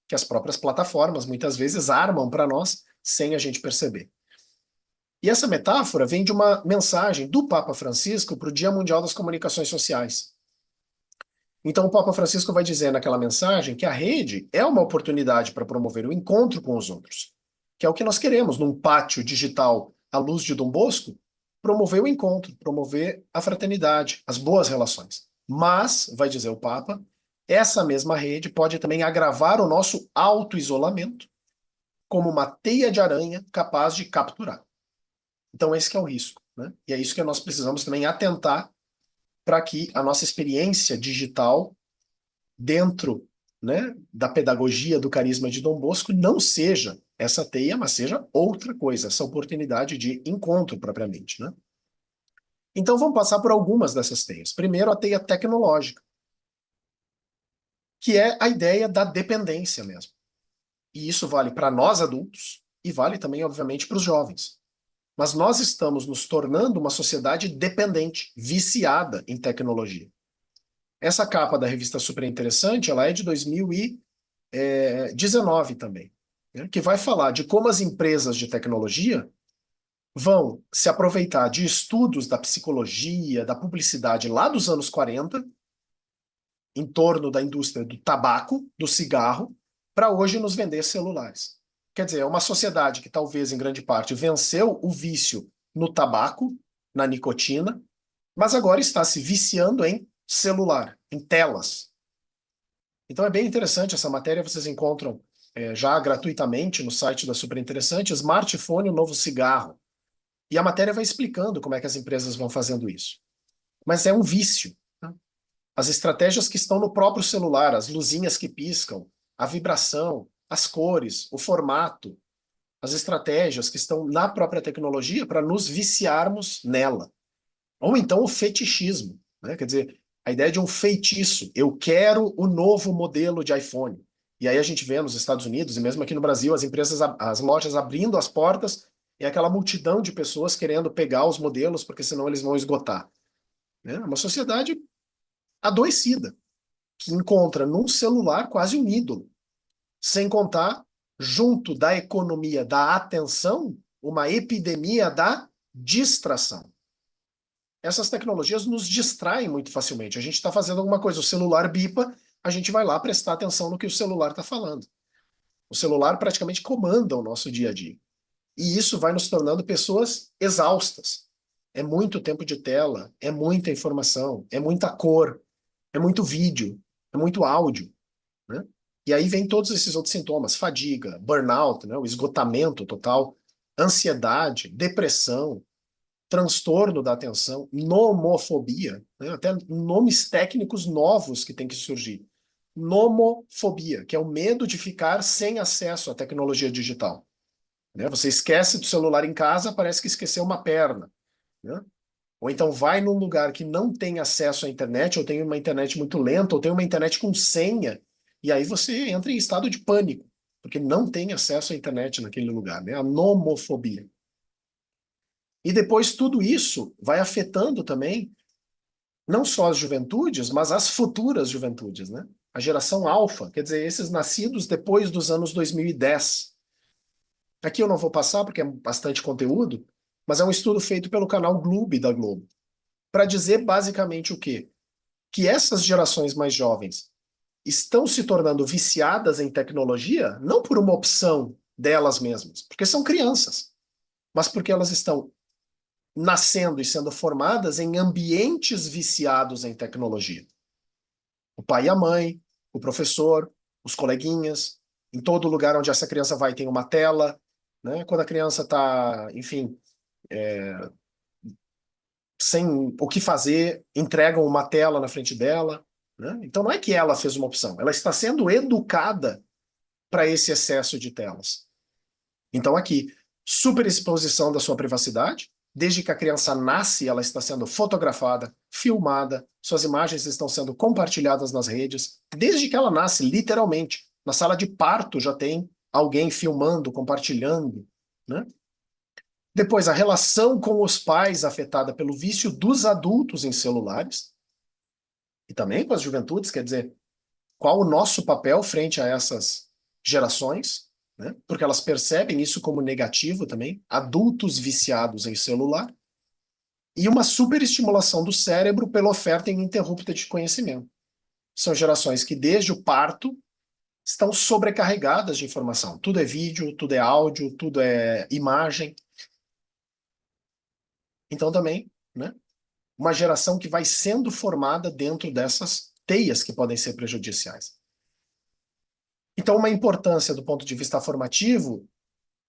que as próprias plataformas muitas vezes armam para nós sem a gente perceber. E essa metáfora vem de uma mensagem do Papa Francisco para o Dia Mundial das Comunicações Sociais. Então, o Papa Francisco vai dizer naquela mensagem que a rede é uma oportunidade para promover o encontro com os outros, que é o que nós queremos num pátio digital à luz de Dom Bosco, promover o encontro, promover a fraternidade, as boas relações. Mas, vai dizer o Papa, essa mesma rede pode também agravar o nosso auto-isolamento como uma teia de aranha capaz de capturar. Então, esse que é o risco, né? E é isso que nós precisamos também atentar para que a nossa experiência digital dentro, né, da pedagogia do carisma de Dom Bosco não seja essa teia, mas seja outra coisa, essa oportunidade de encontro propriamente, né? Então vamos passar por algumas dessas teias. Primeiro, a teia tecnológica, que é a ideia da dependência mesmo. E isso vale para nós adultos e vale também, obviamente, para os jovens. Mas nós estamos nos tornando uma sociedade dependente, viciada em tecnologia. Essa capa da revista Super Interessante, ela é de 2019 também, né, que vai falar de como as empresas de tecnologia vão se aproveitar de estudos da psicologia, da publicidade lá dos anos 40, em torno da indústria do tabaco, do cigarro, para hoje nos vender celulares. Quer dizer, é uma sociedade que talvez, em grande parte, venceu o vício no tabaco, na nicotina, mas agora está se viciando em celular, em telas. Então é bem interessante essa matéria, vocês encontram já gratuitamente no site da Super Interessante, Smartphone, o novo cigarro. E a matéria vai explicando como é que as empresas vão fazendo isso. Mas é um vício. Né? As estratégias que estão no próprio celular, as luzinhas que piscam, a vibração, as cores, o formato, as estratégias que estão na própria tecnologia para nos viciarmos nela. Ou então o fetichismo, né? Quer dizer, a ideia de um feitiço. Eu quero o novo modelo de iPhone. E aí a gente vê nos Estados Unidos e mesmo aqui no Brasil as empresas, as lojas abrindo as portas e aquela multidão de pessoas querendo pegar os modelos porque senão eles vão esgotar. É uma sociedade adoecida que encontra num celular quase um ídolo. Sem contar, junto da economia da atenção, uma epidemia da distração. Essas tecnologias nos distraem muito facilmente. A gente está fazendo alguma coisa, o celular bipa, a gente vai lá prestar atenção no que o celular está falando. O celular praticamente comanda o nosso dia a dia. E isso vai nos tornando pessoas exaustas. É muito tempo de tela, é muita informação, é muita cor, é muito vídeo, é muito áudio, né? E aí vem todos esses outros sintomas, fadiga, burnout, né? O esgotamento total, ansiedade, depressão, transtorno da atenção, nomofobia, né? Até nomes técnicos novos que têm que surgir. Nomofobia, que é o medo de ficar sem acesso à tecnologia digital. Né? Você esquece do celular em casa, parece que esqueceu uma perna. Né? Ou então vai num lugar que não tem acesso à internet, ou tem uma internet muito lenta, ou tem uma internet com senha, e aí você entra em estado de pânico, porque não tem acesso à internet naquele lugar, né? A nomofobia. E depois tudo isso vai afetando também não só as juventudes, mas as futuras juventudes, né? A geração alfa, quer dizer, esses nascidos depois dos anos 2010. Aqui eu não vou passar porque é bastante conteúdo, mas é um estudo feito pelo canal Gloob da Globo, para dizer basicamente o quê? Que essas gerações mais jovens estão se tornando viciadas em tecnologia não por uma opção delas mesmas, porque são crianças, mas porque elas estão nascendo e sendo formadas em ambientes viciados em tecnologia. O pai e a mãe, o professor, os coleguinhas, em todo lugar onde essa criança vai tem uma tela, né? Quando a criança está, enfim, sem o que fazer, entregam uma tela na frente dela, né? Então não é que ela fez uma opção, ela está sendo educada para esse excesso de telas. Então aqui, superexposição da sua privacidade, desde que a criança nasce, ela está sendo fotografada, filmada, suas imagens estão sendo compartilhadas nas redes, desde que ela nasce, literalmente. Na sala de parto já tem alguém filmando, compartilhando, né? Depois, a relação com os pais afetada pelo vício dos adultos em celulares, e também com as juventudes, quer dizer, qual o nosso papel frente a essas gerações, né? Porque elas percebem isso como negativo também, adultos viciados em celular, e uma superestimulação do cérebro pela oferta ininterrupta de conhecimento. São gerações que, desde o parto, estão sobrecarregadas de informação. Tudo é vídeo, tudo é áudio, tudo é imagem. Então também, né, uma geração que vai sendo formada dentro dessas teias que podem ser prejudiciais. Então, uma importância do ponto de vista formativo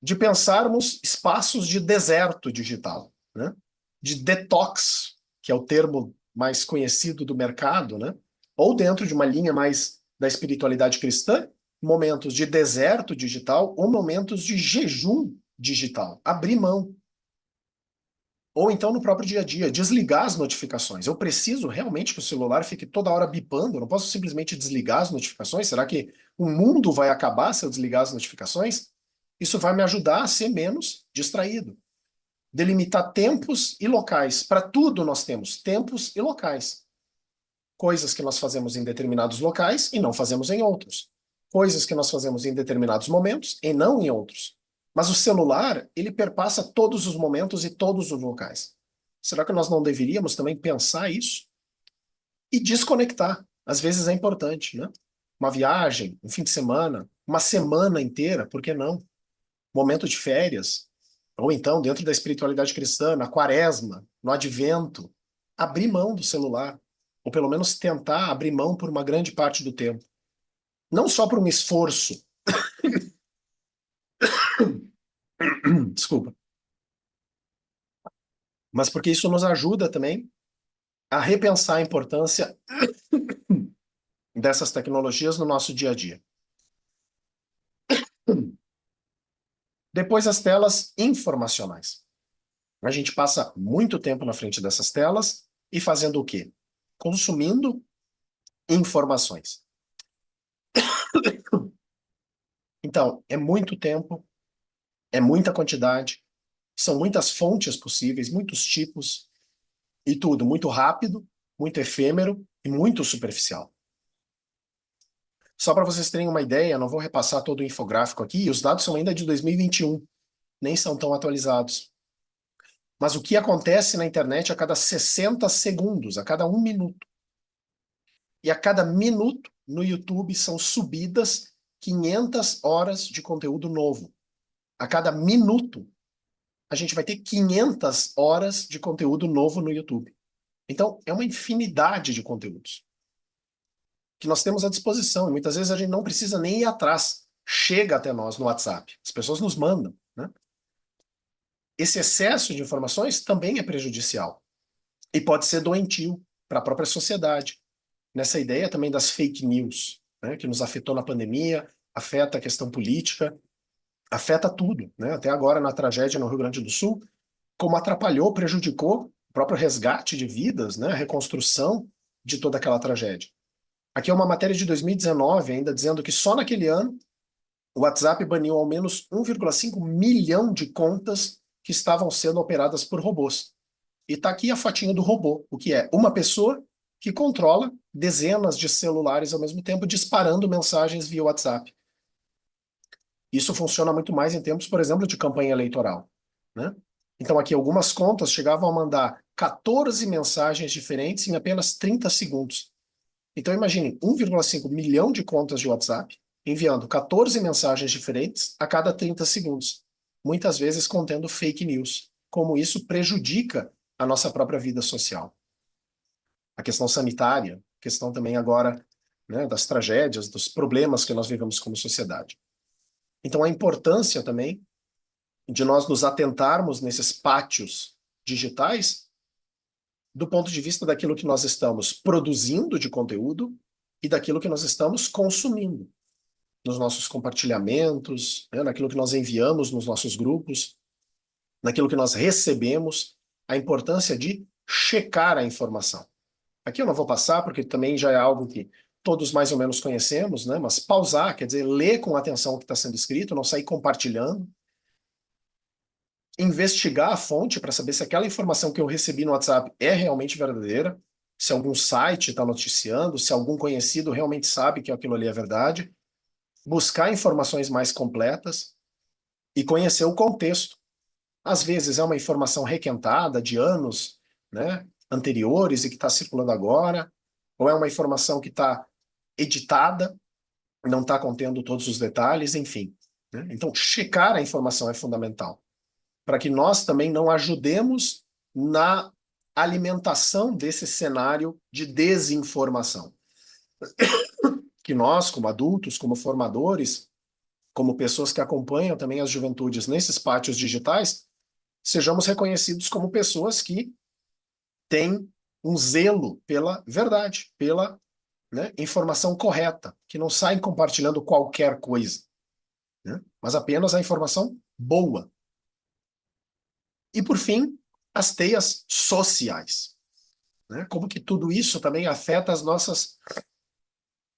de pensarmos espaços de deserto digital, né? De detox, que é o termo mais conhecido do mercado, né? Ou dentro de uma linha mais da espiritualidade cristã, momentos de deserto digital ou momentos de jejum digital. Abrir mão. Ou então no próprio dia a dia, desligar as notificações. Eu preciso realmente que o celular fique toda hora bipando? Eu não posso simplesmente desligar as notificações? Será que o mundo vai acabar se eu desligar as notificações? Isso vai me ajudar a ser menos distraído. Delimitar tempos e locais. Para tudo nós temos tempos e locais. Coisas que nós fazemos em determinados locais e não fazemos em outros. Coisas que nós fazemos em determinados momentos e não em outros. Mas o celular, ele perpassa todos os momentos e todos os locais. Será que nós não deveríamos também pensar isso? E desconectar. Às vezes é importante, né? Uma viagem, um fim de semana, uma semana inteira, por que não? Momento de férias, ou então dentro da espiritualidade cristã, na quaresma, no advento, abrir mão do celular, ou pelo menos tentar abrir mão por uma grande parte do tempo. Não só por um esforço, desculpa, mas porque isso nos ajuda também a repensar a importância dessas tecnologias no nosso dia a dia. Depois, as telas informacionais. A gente passa muito tempo na frente dessas telas e fazendo o quê? Consumindo informações. Então, é muito tempo, é muita quantidade, são muitas fontes possíveis, muitos tipos, e tudo muito rápido, muito efêmero e muito superficial. Só para vocês terem uma ideia, não vou repassar todo o infográfico aqui, os dados são ainda de 2021, nem são tão atualizados. Mas o que acontece na internet a cada 60 segundos, a cada 1 minuto. E a cada minuto no YouTube são subidas 500 horas de conteúdo novo. A cada minuto a gente vai ter 500 horas de conteúdo novo no YouTube. Então, é uma infinidade de conteúdos que nós temos à disposição. E muitas vezes a gente não precisa nem ir atrás. Chega até nós no WhatsApp. As pessoas nos mandam, né? Esse excesso de informações também é prejudicial. E pode ser doentio para a própria sociedade. Nessa ideia também das fake news, né, que nos afetou na pandemia, afeta a questão política, afeta tudo, né? Até agora na tragédia no Rio Grande do Sul, como atrapalhou, prejudicou o próprio resgate de vidas, né? A reconstrução de toda aquela tragédia. Aqui é uma matéria de 2019, ainda dizendo que só naquele ano o WhatsApp baniu ao menos 1,5 milhão de contas que estavam sendo operadas por robôs. E está aqui a fotinha do robô, o que é uma pessoa que controla dezenas de celulares ao mesmo tempo, disparando mensagens via WhatsApp. Isso funciona muito mais em tempos, por exemplo, de campanha eleitoral, né? Então aqui algumas contas chegavam a mandar 14 mensagens diferentes em apenas 30 segundos. Então imagine 1,5 milhão de contas de WhatsApp enviando 14 mensagens diferentes a cada 30 segundos, muitas vezes contendo fake news. como isso prejudica a nossa própria vida social. A questão sanitária, a questão também agora, né, das tragédias, dos problemas que nós vivemos como sociedade. Então, a importância também de nós nos atentarmos nesses pátios digitais do ponto de vista daquilo que nós estamos produzindo de conteúdo e daquilo que nós estamos consumindo nos nossos compartilhamentos, né, naquilo que nós enviamos nos nossos grupos, naquilo que nós recebemos, a importância de checar a informação. Aqui eu não vou passar, porque também já é algo que todos mais ou menos conhecemos, né? Mas pausar, quer dizer, ler com atenção o que está sendo escrito, não sair compartilhando. Investigar a fonte para saber se aquela informação que eu recebi no WhatsApp é realmente verdadeira, se algum site está noticiando, se algum conhecido realmente sabe que aquilo ali é verdade. Buscar informações mais completas e conhecer o contexto. Às vezes é uma informação requentada de anos, né, anteriores e que está circulando agora, ou é uma informação que está editada, não está contendo todos os detalhes, enfim. Né? Então, checar a informação é fundamental, para que nós também não ajudemos na alimentação desse cenário de desinformação. Que nós, como adultos, como formadores, como pessoas que acompanham também as juventudes nesses pátios digitais, sejamos reconhecidos como pessoas que têm um zelo pela verdade, pela, né, informação correta, que não saem compartilhando qualquer coisa, né, mas apenas a informação boa. E, por fim, as teias sociais. Né, como que tudo isso também afeta as nossas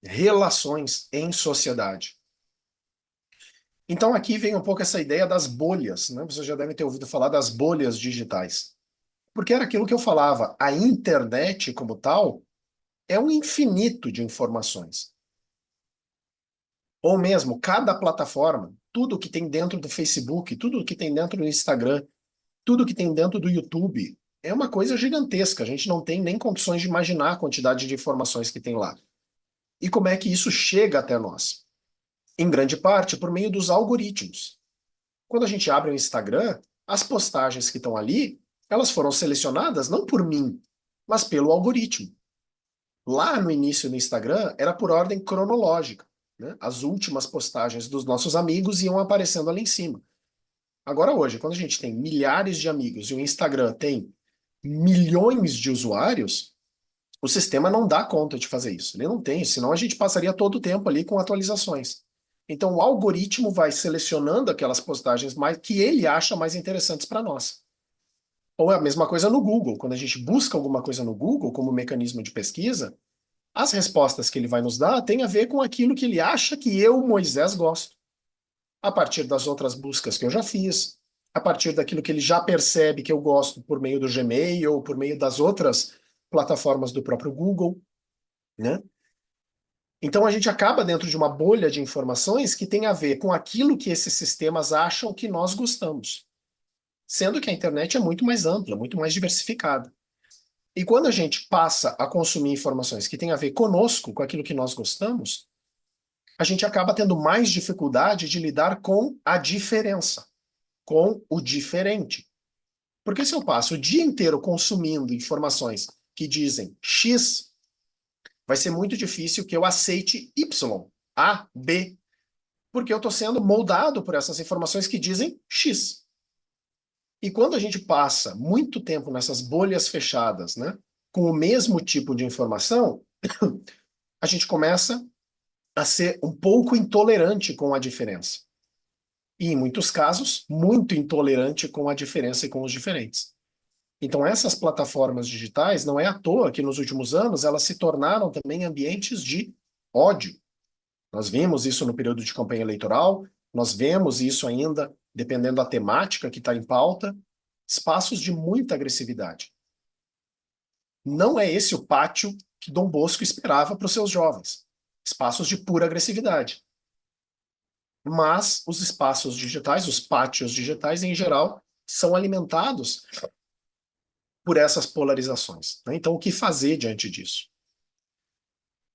relações em sociedade. Então, aqui vem um pouco essa ideia das bolhas. Né? Você já deve ter ouvido falar das bolhas digitais. Porque era aquilo que eu falava, a internet como tal é um infinito de informações. Ou mesmo, cada plataforma, tudo que tem dentro do Facebook, tudo que tem dentro do Instagram, tudo que tem dentro do YouTube, é uma coisa gigantesca. A gente não tem nem condições de imaginar a quantidade de informações que tem lá. E como é que isso chega até nós? Em grande parte, por meio dos algoritmos. Quando a gente abre o Instagram, as postagens que estão ali, elas foram selecionadas não por mim, mas pelo algoritmo. Lá no início do Instagram, era por ordem cronológica. Né? As últimas postagens dos nossos amigos iam aparecendo ali em cima. Agora hoje, quando a gente tem milhares de amigos e o Instagram tem milhões de usuários, o sistema não dá conta de fazer isso. Ele não tem, senão a gente passaria todo o tempo ali com atualizações. Então o algoritmo vai selecionando aquelas postagens mais, que ele acha mais interessantes para nós. Ou é a mesma coisa no Google. Quando a gente busca alguma coisa no Google como mecanismo de pesquisa, as respostas que ele vai nos dar têm a ver com aquilo que ele acha que eu, Moisés, gosto. A partir das outras buscas que eu já fiz, a partir daquilo que ele já percebe que eu gosto por meio do Gmail ou por meio das outras plataformas do próprio Google, né? Então a gente acaba dentro de uma bolha de informações que tem a ver com aquilo que esses sistemas acham que nós gostamos. Sendo que a internet é muito mais ampla, muito mais diversificada. E quando a gente passa a consumir informações que têm a ver conosco, com aquilo que nós gostamos, a gente acaba tendo mais dificuldade de lidar com a diferença, com o diferente. Porque se eu passo o dia inteiro consumindo informações que dizem X, vai ser muito difícil que eu aceite Y, A, B, porque eu estou sendo moldado por essas informações que dizem X. E quando a gente passa muito tempo nessas bolhas fechadas, né, com o mesmo tipo de informação, a gente começa a ser um pouco intolerante com a diferença. E, em muitos casos, muito intolerante com a diferença e com os diferentes. Então, essas plataformas digitais, não é à toa que nos últimos anos elas se tornaram também ambientes de ódio. Nós vimos isso no período de campanha eleitoral, nós vemos isso ainda, dependendo da temática que está em pauta, espaços de muita agressividade. Não é esse o pátio que Dom Bosco esperava para os seus jovens. Espaços de pura agressividade. Mas os espaços digitais, os pátios digitais em geral, são alimentados por essas polarizações. Né? Então, o que fazer diante disso?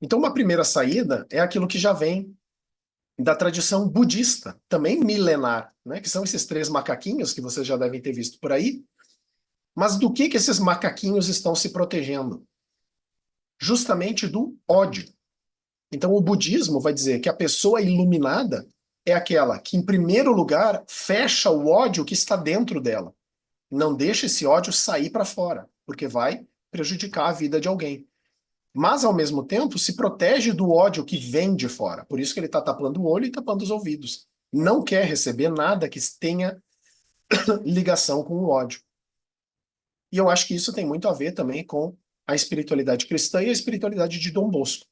Então, uma primeira saída é aquilo que já vem da tradição budista, também milenar, né? Que são esses 3 macaquinhos que vocês já devem ter visto por aí. Mas do que esses macaquinhos estão se protegendo? Justamente do ódio. Então, o budismo vai dizer que a pessoa iluminada é aquela que, em primeiro lugar, fecha o ódio que está dentro dela. Não deixa esse ódio sair para fora, porque vai prejudicar a vida de alguém. Mas, ao mesmo tempo, se protege do ódio que vem de fora. Por isso que ele está tapando o olho e tapando os ouvidos. Não quer receber nada que tenha ligação com o ódio. E eu acho que isso tem muito a ver também com a espiritualidade cristã e a espiritualidade de Dom Bosco.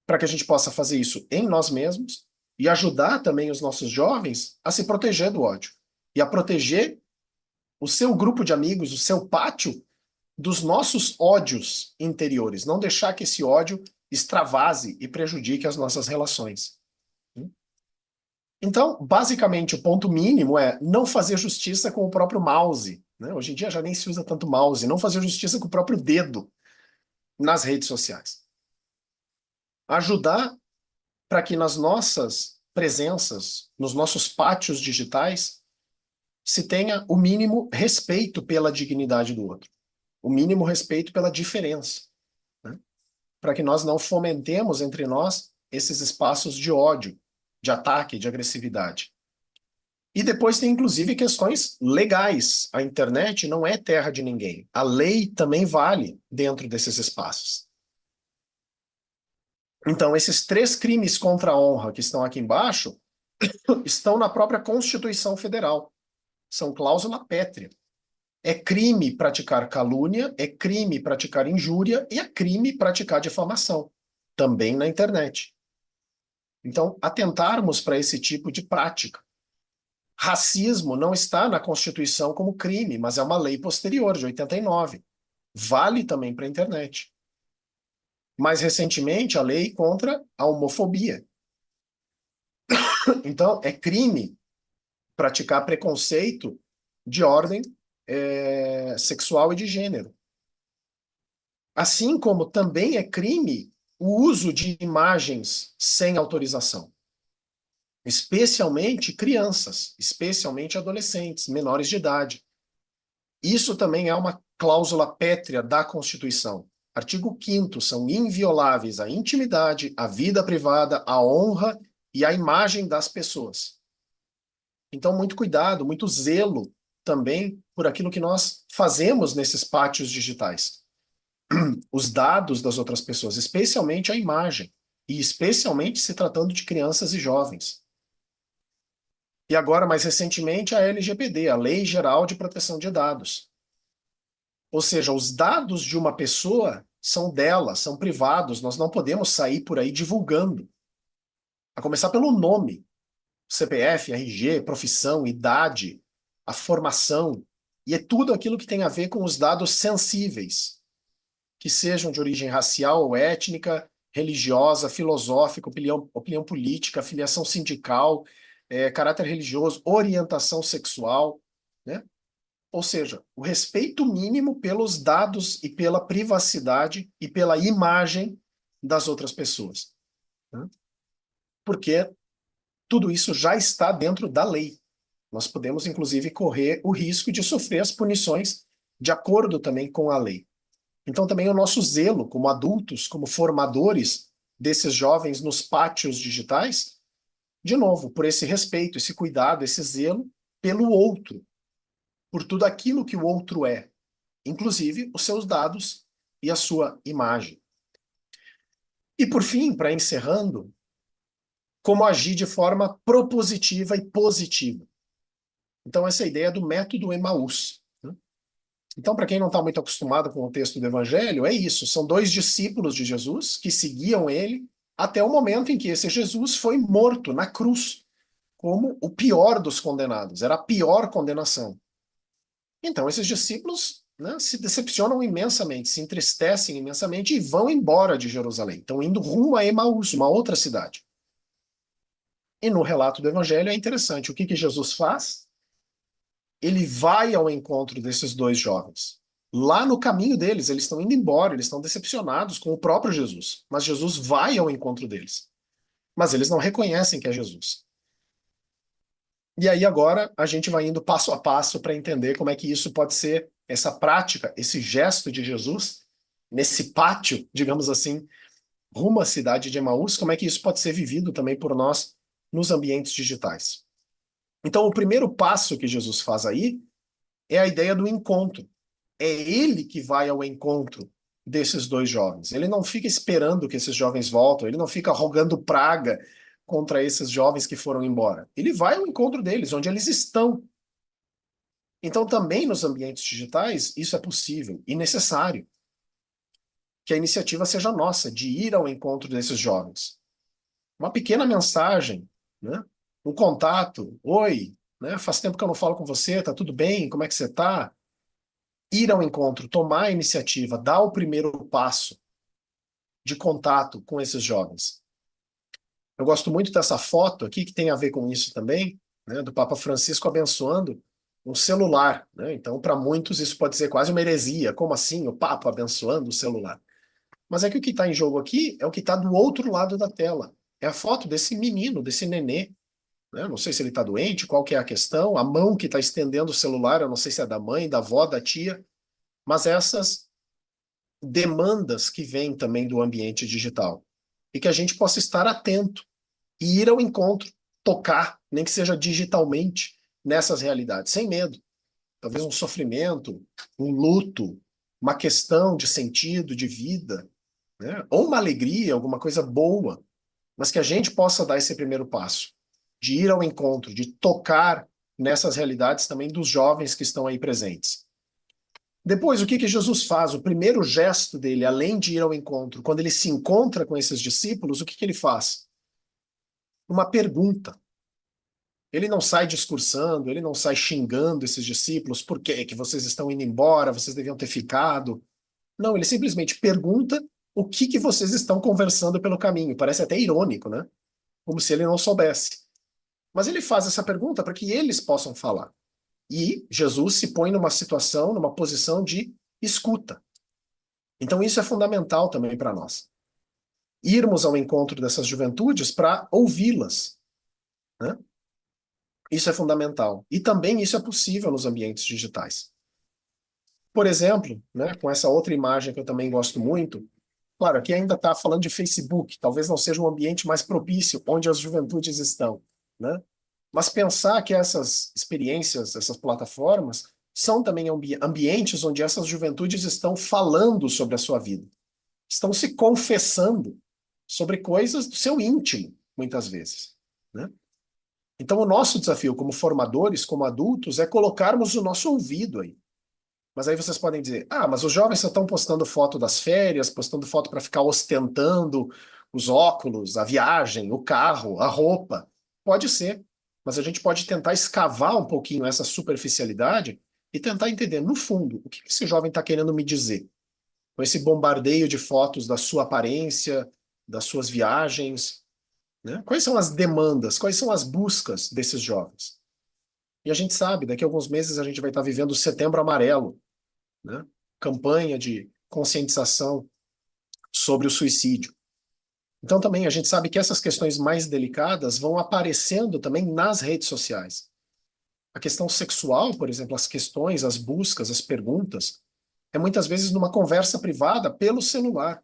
Para que a gente possa fazer isso em nós mesmos e ajudar também os nossos jovens a se proteger do ódio e a proteger o seu grupo de amigos, o seu pátio, dos nossos ódios interiores. Não deixar que esse ódio extravase e prejudique as nossas relações. Então, basicamente, o ponto mínimo é não fazer justiça com o próprio mouse, né? Hoje em dia já nem se usa tanto mouse. Não fazer justiça com o próprio dedo nas redes sociais. Ajudar para que nas nossas presenças, nos nossos pátios digitais, se tenha o mínimo respeito pela dignidade do outro, o mínimo respeito pela diferença, né? Para que nós não fomentemos entre nós esses espaços de ódio, de ataque, de agressividade. E depois tem, inclusive, questões legais. A internet não é terra de ninguém. A lei também vale dentro desses espaços. Então, esses 3 crimes contra a honra que estão aqui embaixo estão na própria Constituição Federal. São cláusula pétrea. É crime praticar calúnia, é crime praticar injúria e é crime praticar difamação, também na internet. Então, atentarmos para esse tipo de prática. Racismo não está na Constituição como crime, mas é uma lei posterior, de 89. Vale também para a internet. Mais recentemente, a lei contra a homofobia. Então, é crime praticar preconceito de ordem sexual e de gênero. Assim como também é crime o uso de imagens sem autorização. Especialmente crianças, especialmente adolescentes, menores de idade. Isso também é uma cláusula pétrea da Constituição. Artigo 5º, são invioláveis a intimidade, a vida privada, a honra e a imagem das pessoas. Então, muito cuidado, muito zelo também por aquilo que nós fazemos nesses pátios digitais. Os dados das outras pessoas, especialmente a imagem, e especialmente se tratando de crianças e jovens. E agora, mais recentemente, a LGPD, a Lei Geral de Proteção de Dados. Ou seja, os dados de uma pessoa são dela, são privados, nós não podemos sair por aí divulgando. A começar pelo nome, CPF, RG, profissão, idade, a formação, e é tudo aquilo que tem a ver com os dados sensíveis, que sejam de origem racial ou étnica, religiosa, filosófica, opinião política, filiação sindical, caráter religioso, orientação sexual, né? Ou seja, o respeito mínimo pelos dados e pela privacidade e pela imagem das outras pessoas, né? Porque tudo isso já está dentro da lei. Nós podemos, inclusive, correr o risco de sofrer as punições de acordo também com a lei. Então, também o nosso zelo como adultos, como formadores desses jovens nos pátios digitais, de novo, por esse respeito, esse cuidado, esse zelo pelo outro, por tudo aquilo que o outro é, inclusive os seus dados e a sua imagem. E, por fim, para encerrando, como agir de forma propositiva e positiva. Então, essa é a ideia do método Emaús. Então, para quem não está muito acostumado com o texto do Evangelho, é isso. São 2 discípulos de Jesus que seguiam ele até o momento em que esse Jesus foi morto na cruz, como o pior dos condenados. Era a pior condenação. Então, esses discípulos, né, se decepcionam imensamente, se entristecem imensamente e vão embora de Jerusalém. Estão indo rumo a Emaús, uma outra cidade. E no relato do Evangelho é interessante. O que Jesus faz? Ele vai ao encontro desses 2 jovens. Lá no caminho deles, eles estão indo embora, eles estão decepcionados com o próprio Jesus. Mas Jesus vai ao encontro deles. mas eles não reconhecem que é Jesus. E aí agora a gente vai indo passo a passo para entender como é que isso pode ser, essa prática, esse gesto de Jesus, nesse pátio, digamos assim, rumo à cidade de Emaús, como é que isso pode ser vivido também por nós nos ambientes digitais. Então, o primeiro passo que Jesus faz aí é a ideia do encontro. É ele que vai ao encontro desses dois jovens. Ele não fica esperando que esses jovens voltem, ele não fica rogando praga contra esses jovens que foram embora. Ele vai ao encontro deles, onde eles estão. Então, também nos ambientes digitais, isso é possível e necessário. Que a iniciativa seja nossa, de ir ao encontro desses jovens. Uma pequena mensagem, né? Um contato, oi, né? Faz tempo que eu não falo com você, tá tudo bem? Como é que você tá? Ir ao encontro, tomar a iniciativa, dar o primeiro passo de contato com esses jovens. Eu gosto muito dessa foto aqui, que tem a ver com isso também, né? Do Papa Francisco abençoando um celular, né? Então, para muitos, isso pode ser quase uma heresia. Como assim o Papa abençoando o celular? Mas é que o que está em jogo aqui é o que está do outro lado da tela. É a foto desse menino, desse nenê. Né? Não sei se ele está doente, qual que é a questão. A mão que está estendendo o celular, eu não sei se é da mãe, da avó, da tia. Mas essas demandas que vêm também do ambiente digital. E que a gente possa estar atento e ir ao encontro, tocar, nem que seja digitalmente, nessas realidades, sem medo. Talvez um sofrimento, um luto, uma questão de sentido, de vida, né? Ou uma alegria, alguma coisa boa, mas que a gente possa dar esse primeiro passo, de ir ao encontro, de tocar nessas realidades também dos jovens que estão aí presentes. Depois, o que que Jesus faz? O primeiro gesto dele, além de ir ao encontro, quando ele se encontra com esses discípulos, o que que ele faz? Uma pergunta. Ele não sai discursando, ele não sai xingando esses discípulos, por que que vocês estão indo embora, vocês deviam ter ficado. Não, ele simplesmente pergunta o que que vocês estão conversando pelo caminho. Parece até irônico, né? Como se ele não soubesse. Mas ele faz essa pergunta para que eles possam falar. E Jesus se põe numa situação, numa posição de escuta. Então isso é fundamental também para nós. Irmos ao encontro dessas juventudes para ouvi-las, né? Isso é fundamental. E também isso é possível nos ambientes digitais. Por exemplo, né, com essa outra imagem que eu também gosto muito, claro, aqui ainda está falando de Facebook, talvez não seja um ambiente mais propício onde as juventudes estão, né? Mas pensar que essas experiências, essas plataformas, são também ambientes onde essas juventudes estão falando sobre a sua vida, estão se confessando sobre coisas do seu íntimo, muitas vezes, né? Então, o nosso desafio como formadores, como adultos, é colocarmos o nosso ouvido aí. Mas aí vocês podem dizer, ah, mas os jovens só estão postando foto das férias, postando foto para ficar ostentando os óculos, a viagem, o carro, a roupa. Pode ser, mas a gente pode tentar escavar um pouquinho essa superficialidade e tentar entender, no fundo, o que esse jovem está querendo me dizer com esse bombardeio de fotos da sua aparência, das suas viagens, né? Quais são as demandas, quais são as buscas desses jovens? E a gente sabe, daqui a alguns meses a gente vai estar vivendo o Setembro Amarelo, né? Campanha de conscientização sobre o suicídio. Então também a gente sabe que essas questões mais delicadas vão aparecendo também nas redes sociais. A questão sexual, por exemplo, as questões, as buscas, as perguntas, é muitas vezes numa conversa privada pelo celular.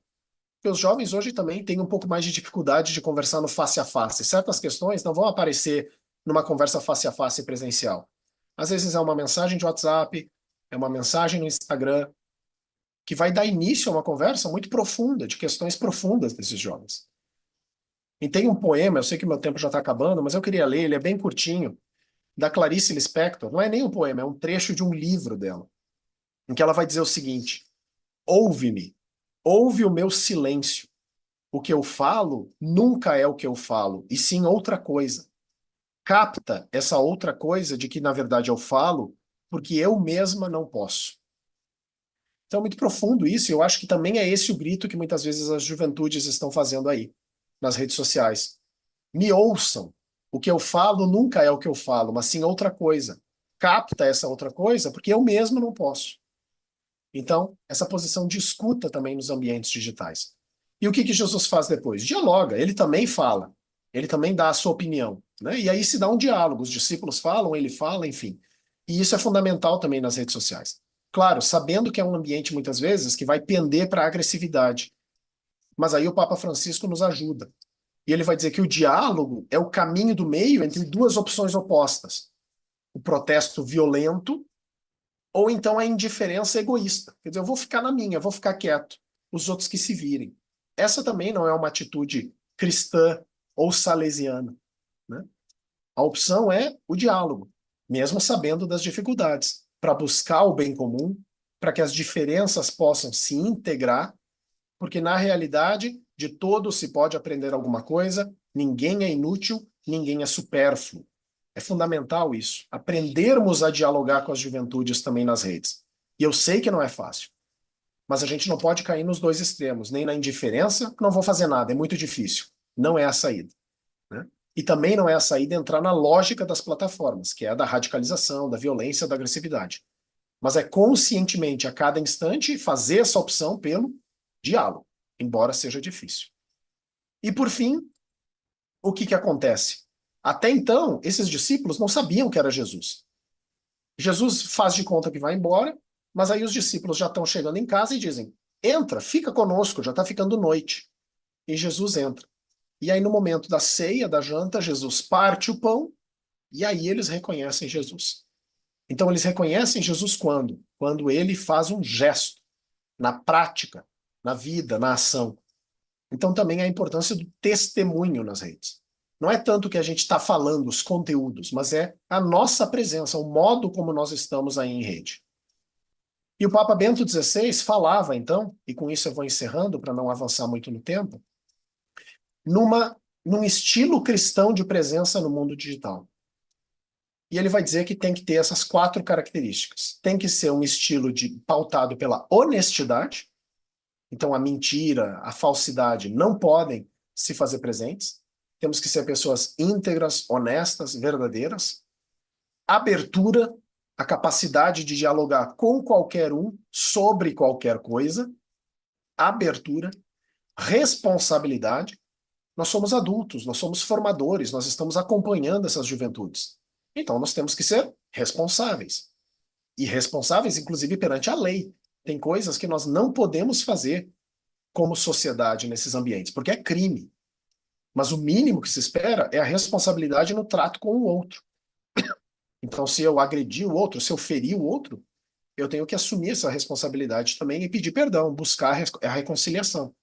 Porque os jovens hoje também têm um pouco mais de dificuldade de conversar no face a face. Certas questões não vão aparecer numa conversa face a face presencial. Às vezes é uma mensagem de WhatsApp, é uma mensagem no Instagram, que vai dar início a uma conversa muito profunda, de questões profundas desses jovens. E tem um poema, eu sei que meu tempo já está acabando, mas eu queria ler, ele é bem curtinho, da Clarice Lispector. Não é nem um poema, é um trecho de um livro dela, em que ela vai dizer o seguinte: ouve-me, ouve o meu silêncio. O que eu falo nunca é o que eu falo, e sim outra coisa. Capta essa outra coisa de que, na verdade, eu falo porque eu mesma não posso. Então é muito profundo isso, e eu acho que também é esse o grito que muitas vezes as juventudes estão fazendo aí, nas redes sociais. Me ouçam. O que eu falo nunca é o que eu falo, mas sim outra coisa. Capta essa outra coisa porque eu mesmo não posso. Então, essa posição de escuta também nos ambientes digitais. E o que que Jesus faz depois? Dialoga, ele também fala. Ele também dá a sua opinião, né? E aí se dá um diálogo, os discípulos falam, ele fala, enfim. E isso é fundamental também nas redes sociais. Claro, sabendo que é um ambiente, muitas vezes, que vai pender para a agressividade. Mas aí o Papa Francisco nos ajuda. E ele vai dizer que o diálogo é o caminho do meio entre duas opções opostas: o protesto violento ou então a indiferença egoísta. Quer dizer, eu vou ficar na minha, eu vou ficar quieto, os outros que se virem. Essa também não é uma atitude cristã ou salesiana, né? A opção é o diálogo, mesmo sabendo das dificuldades, para buscar o bem comum, para que as diferenças possam se integrar, porque na realidade de todos se pode aprender alguma coisa, ninguém é inútil, ninguém é supérfluo. É fundamental isso, aprendermos a dialogar com as juventudes também nas redes. E eu sei que não é fácil, mas a gente não pode cair nos dois extremos, nem na indiferença, não vou fazer nada, é muito difícil. Não é a saída, né? E também não é a saída entrar na lógica das plataformas, que é a da radicalização, da violência, da agressividade. Mas é conscientemente, a cada instante, fazer essa opção pelo diálogo, embora seja difícil. E por fim, o que que acontece? Até então, esses discípulos não sabiam que era Jesus. Jesus faz de conta que vai embora, mas aí os discípulos já estão chegando em casa e dizem: entra, fica conosco, já está ficando noite. E Jesus entra. E aí, no momento da ceia, da janta, Jesus parte o pão e aí eles reconhecem Jesus. Então, eles reconhecem Jesus quando? Quando ele faz um gesto, na prática, na vida, na ação. Então, também a importância do testemunho nas redes. Não é tanto que a gente está falando os conteúdos, mas é a nossa presença, o modo como nós estamos aí em rede. E o Papa Bento XVI falava, então, e com isso eu vou encerrando para não avançar muito no tempo, num estilo cristão de presença no mundo digital. E ele vai dizer que tem que ter essas 4 características. Tem que ser um estilo pautado pela honestidade, então a mentira, a falsidade não podem se fazer presentes. Temos que ser pessoas íntegras, honestas, verdadeiras. Abertura, a capacidade de dialogar com qualquer um sobre qualquer coisa. Abertura, responsabilidade. Nós somos adultos, nós somos formadores, nós estamos acompanhando essas juventudes. Então nós temos que ser responsáveis. E responsáveis, inclusive, perante a lei. Tem coisas que nós não podemos fazer como sociedade nesses ambientes, porque é crime. Mas o mínimo que se espera é a responsabilidade no trato com o outro. Então, se eu agredir o outro, se eu ferir o outro, eu tenho que assumir essa responsabilidade também e pedir perdão, buscar a reconciliação.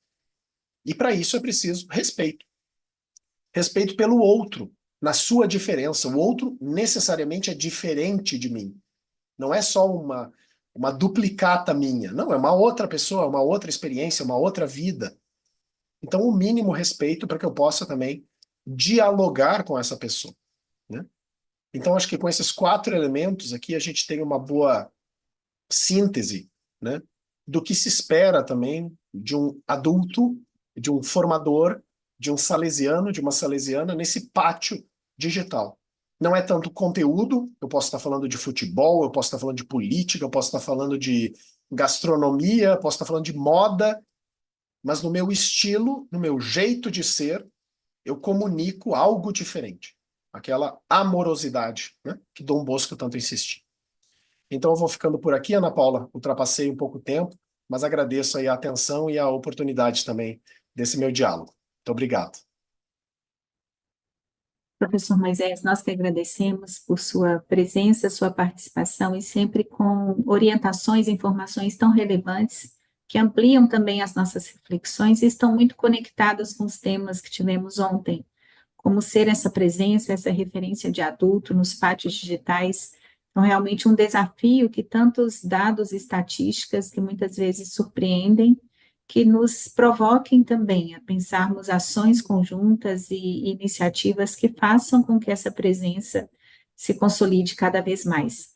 E para isso é preciso respeito. Respeito pelo outro, na sua diferença. O outro necessariamente é diferente de mim. Não é só uma duplicata minha. Não, é uma outra pessoa, uma outra experiência, uma outra vida. Então, o mínimo respeito para que eu possa também dialogar com essa pessoa, né? Então, acho que com esses 4 elementos aqui, a gente tem uma boa síntese, né, do que se espera também de um adulto, de um formador, de um salesiano, de uma salesiana nesse pátio digital. Não é tanto conteúdo, eu posso estar falando de futebol, eu posso estar falando de política, eu posso estar falando de gastronomia, eu posso estar falando de moda, mas no meu estilo, no meu jeito de ser, eu comunico algo diferente. Aquela amorosidade, né, que Dom Bosco tanto insistia. Então eu vou ficando por aqui, Ana Paula. Ultrapassei um pouco o tempo, mas agradeço aí a atenção e a oportunidade também desse meu diálogo. Muito obrigado. Professor Moisés, nós que agradecemos por sua presença, sua participação e sempre com orientações e informações tão relevantes que ampliam também as nossas reflexões e estão muito conectadas com os temas que tivemos ontem, como ser essa presença, essa referência de adulto nos pátios digitais. Então, realmente um desafio que tantos dados e estatísticas que muitas vezes surpreendem, que nos provoquem também a pensarmos ações conjuntas e iniciativas que façam com que essa presença se consolide cada vez mais.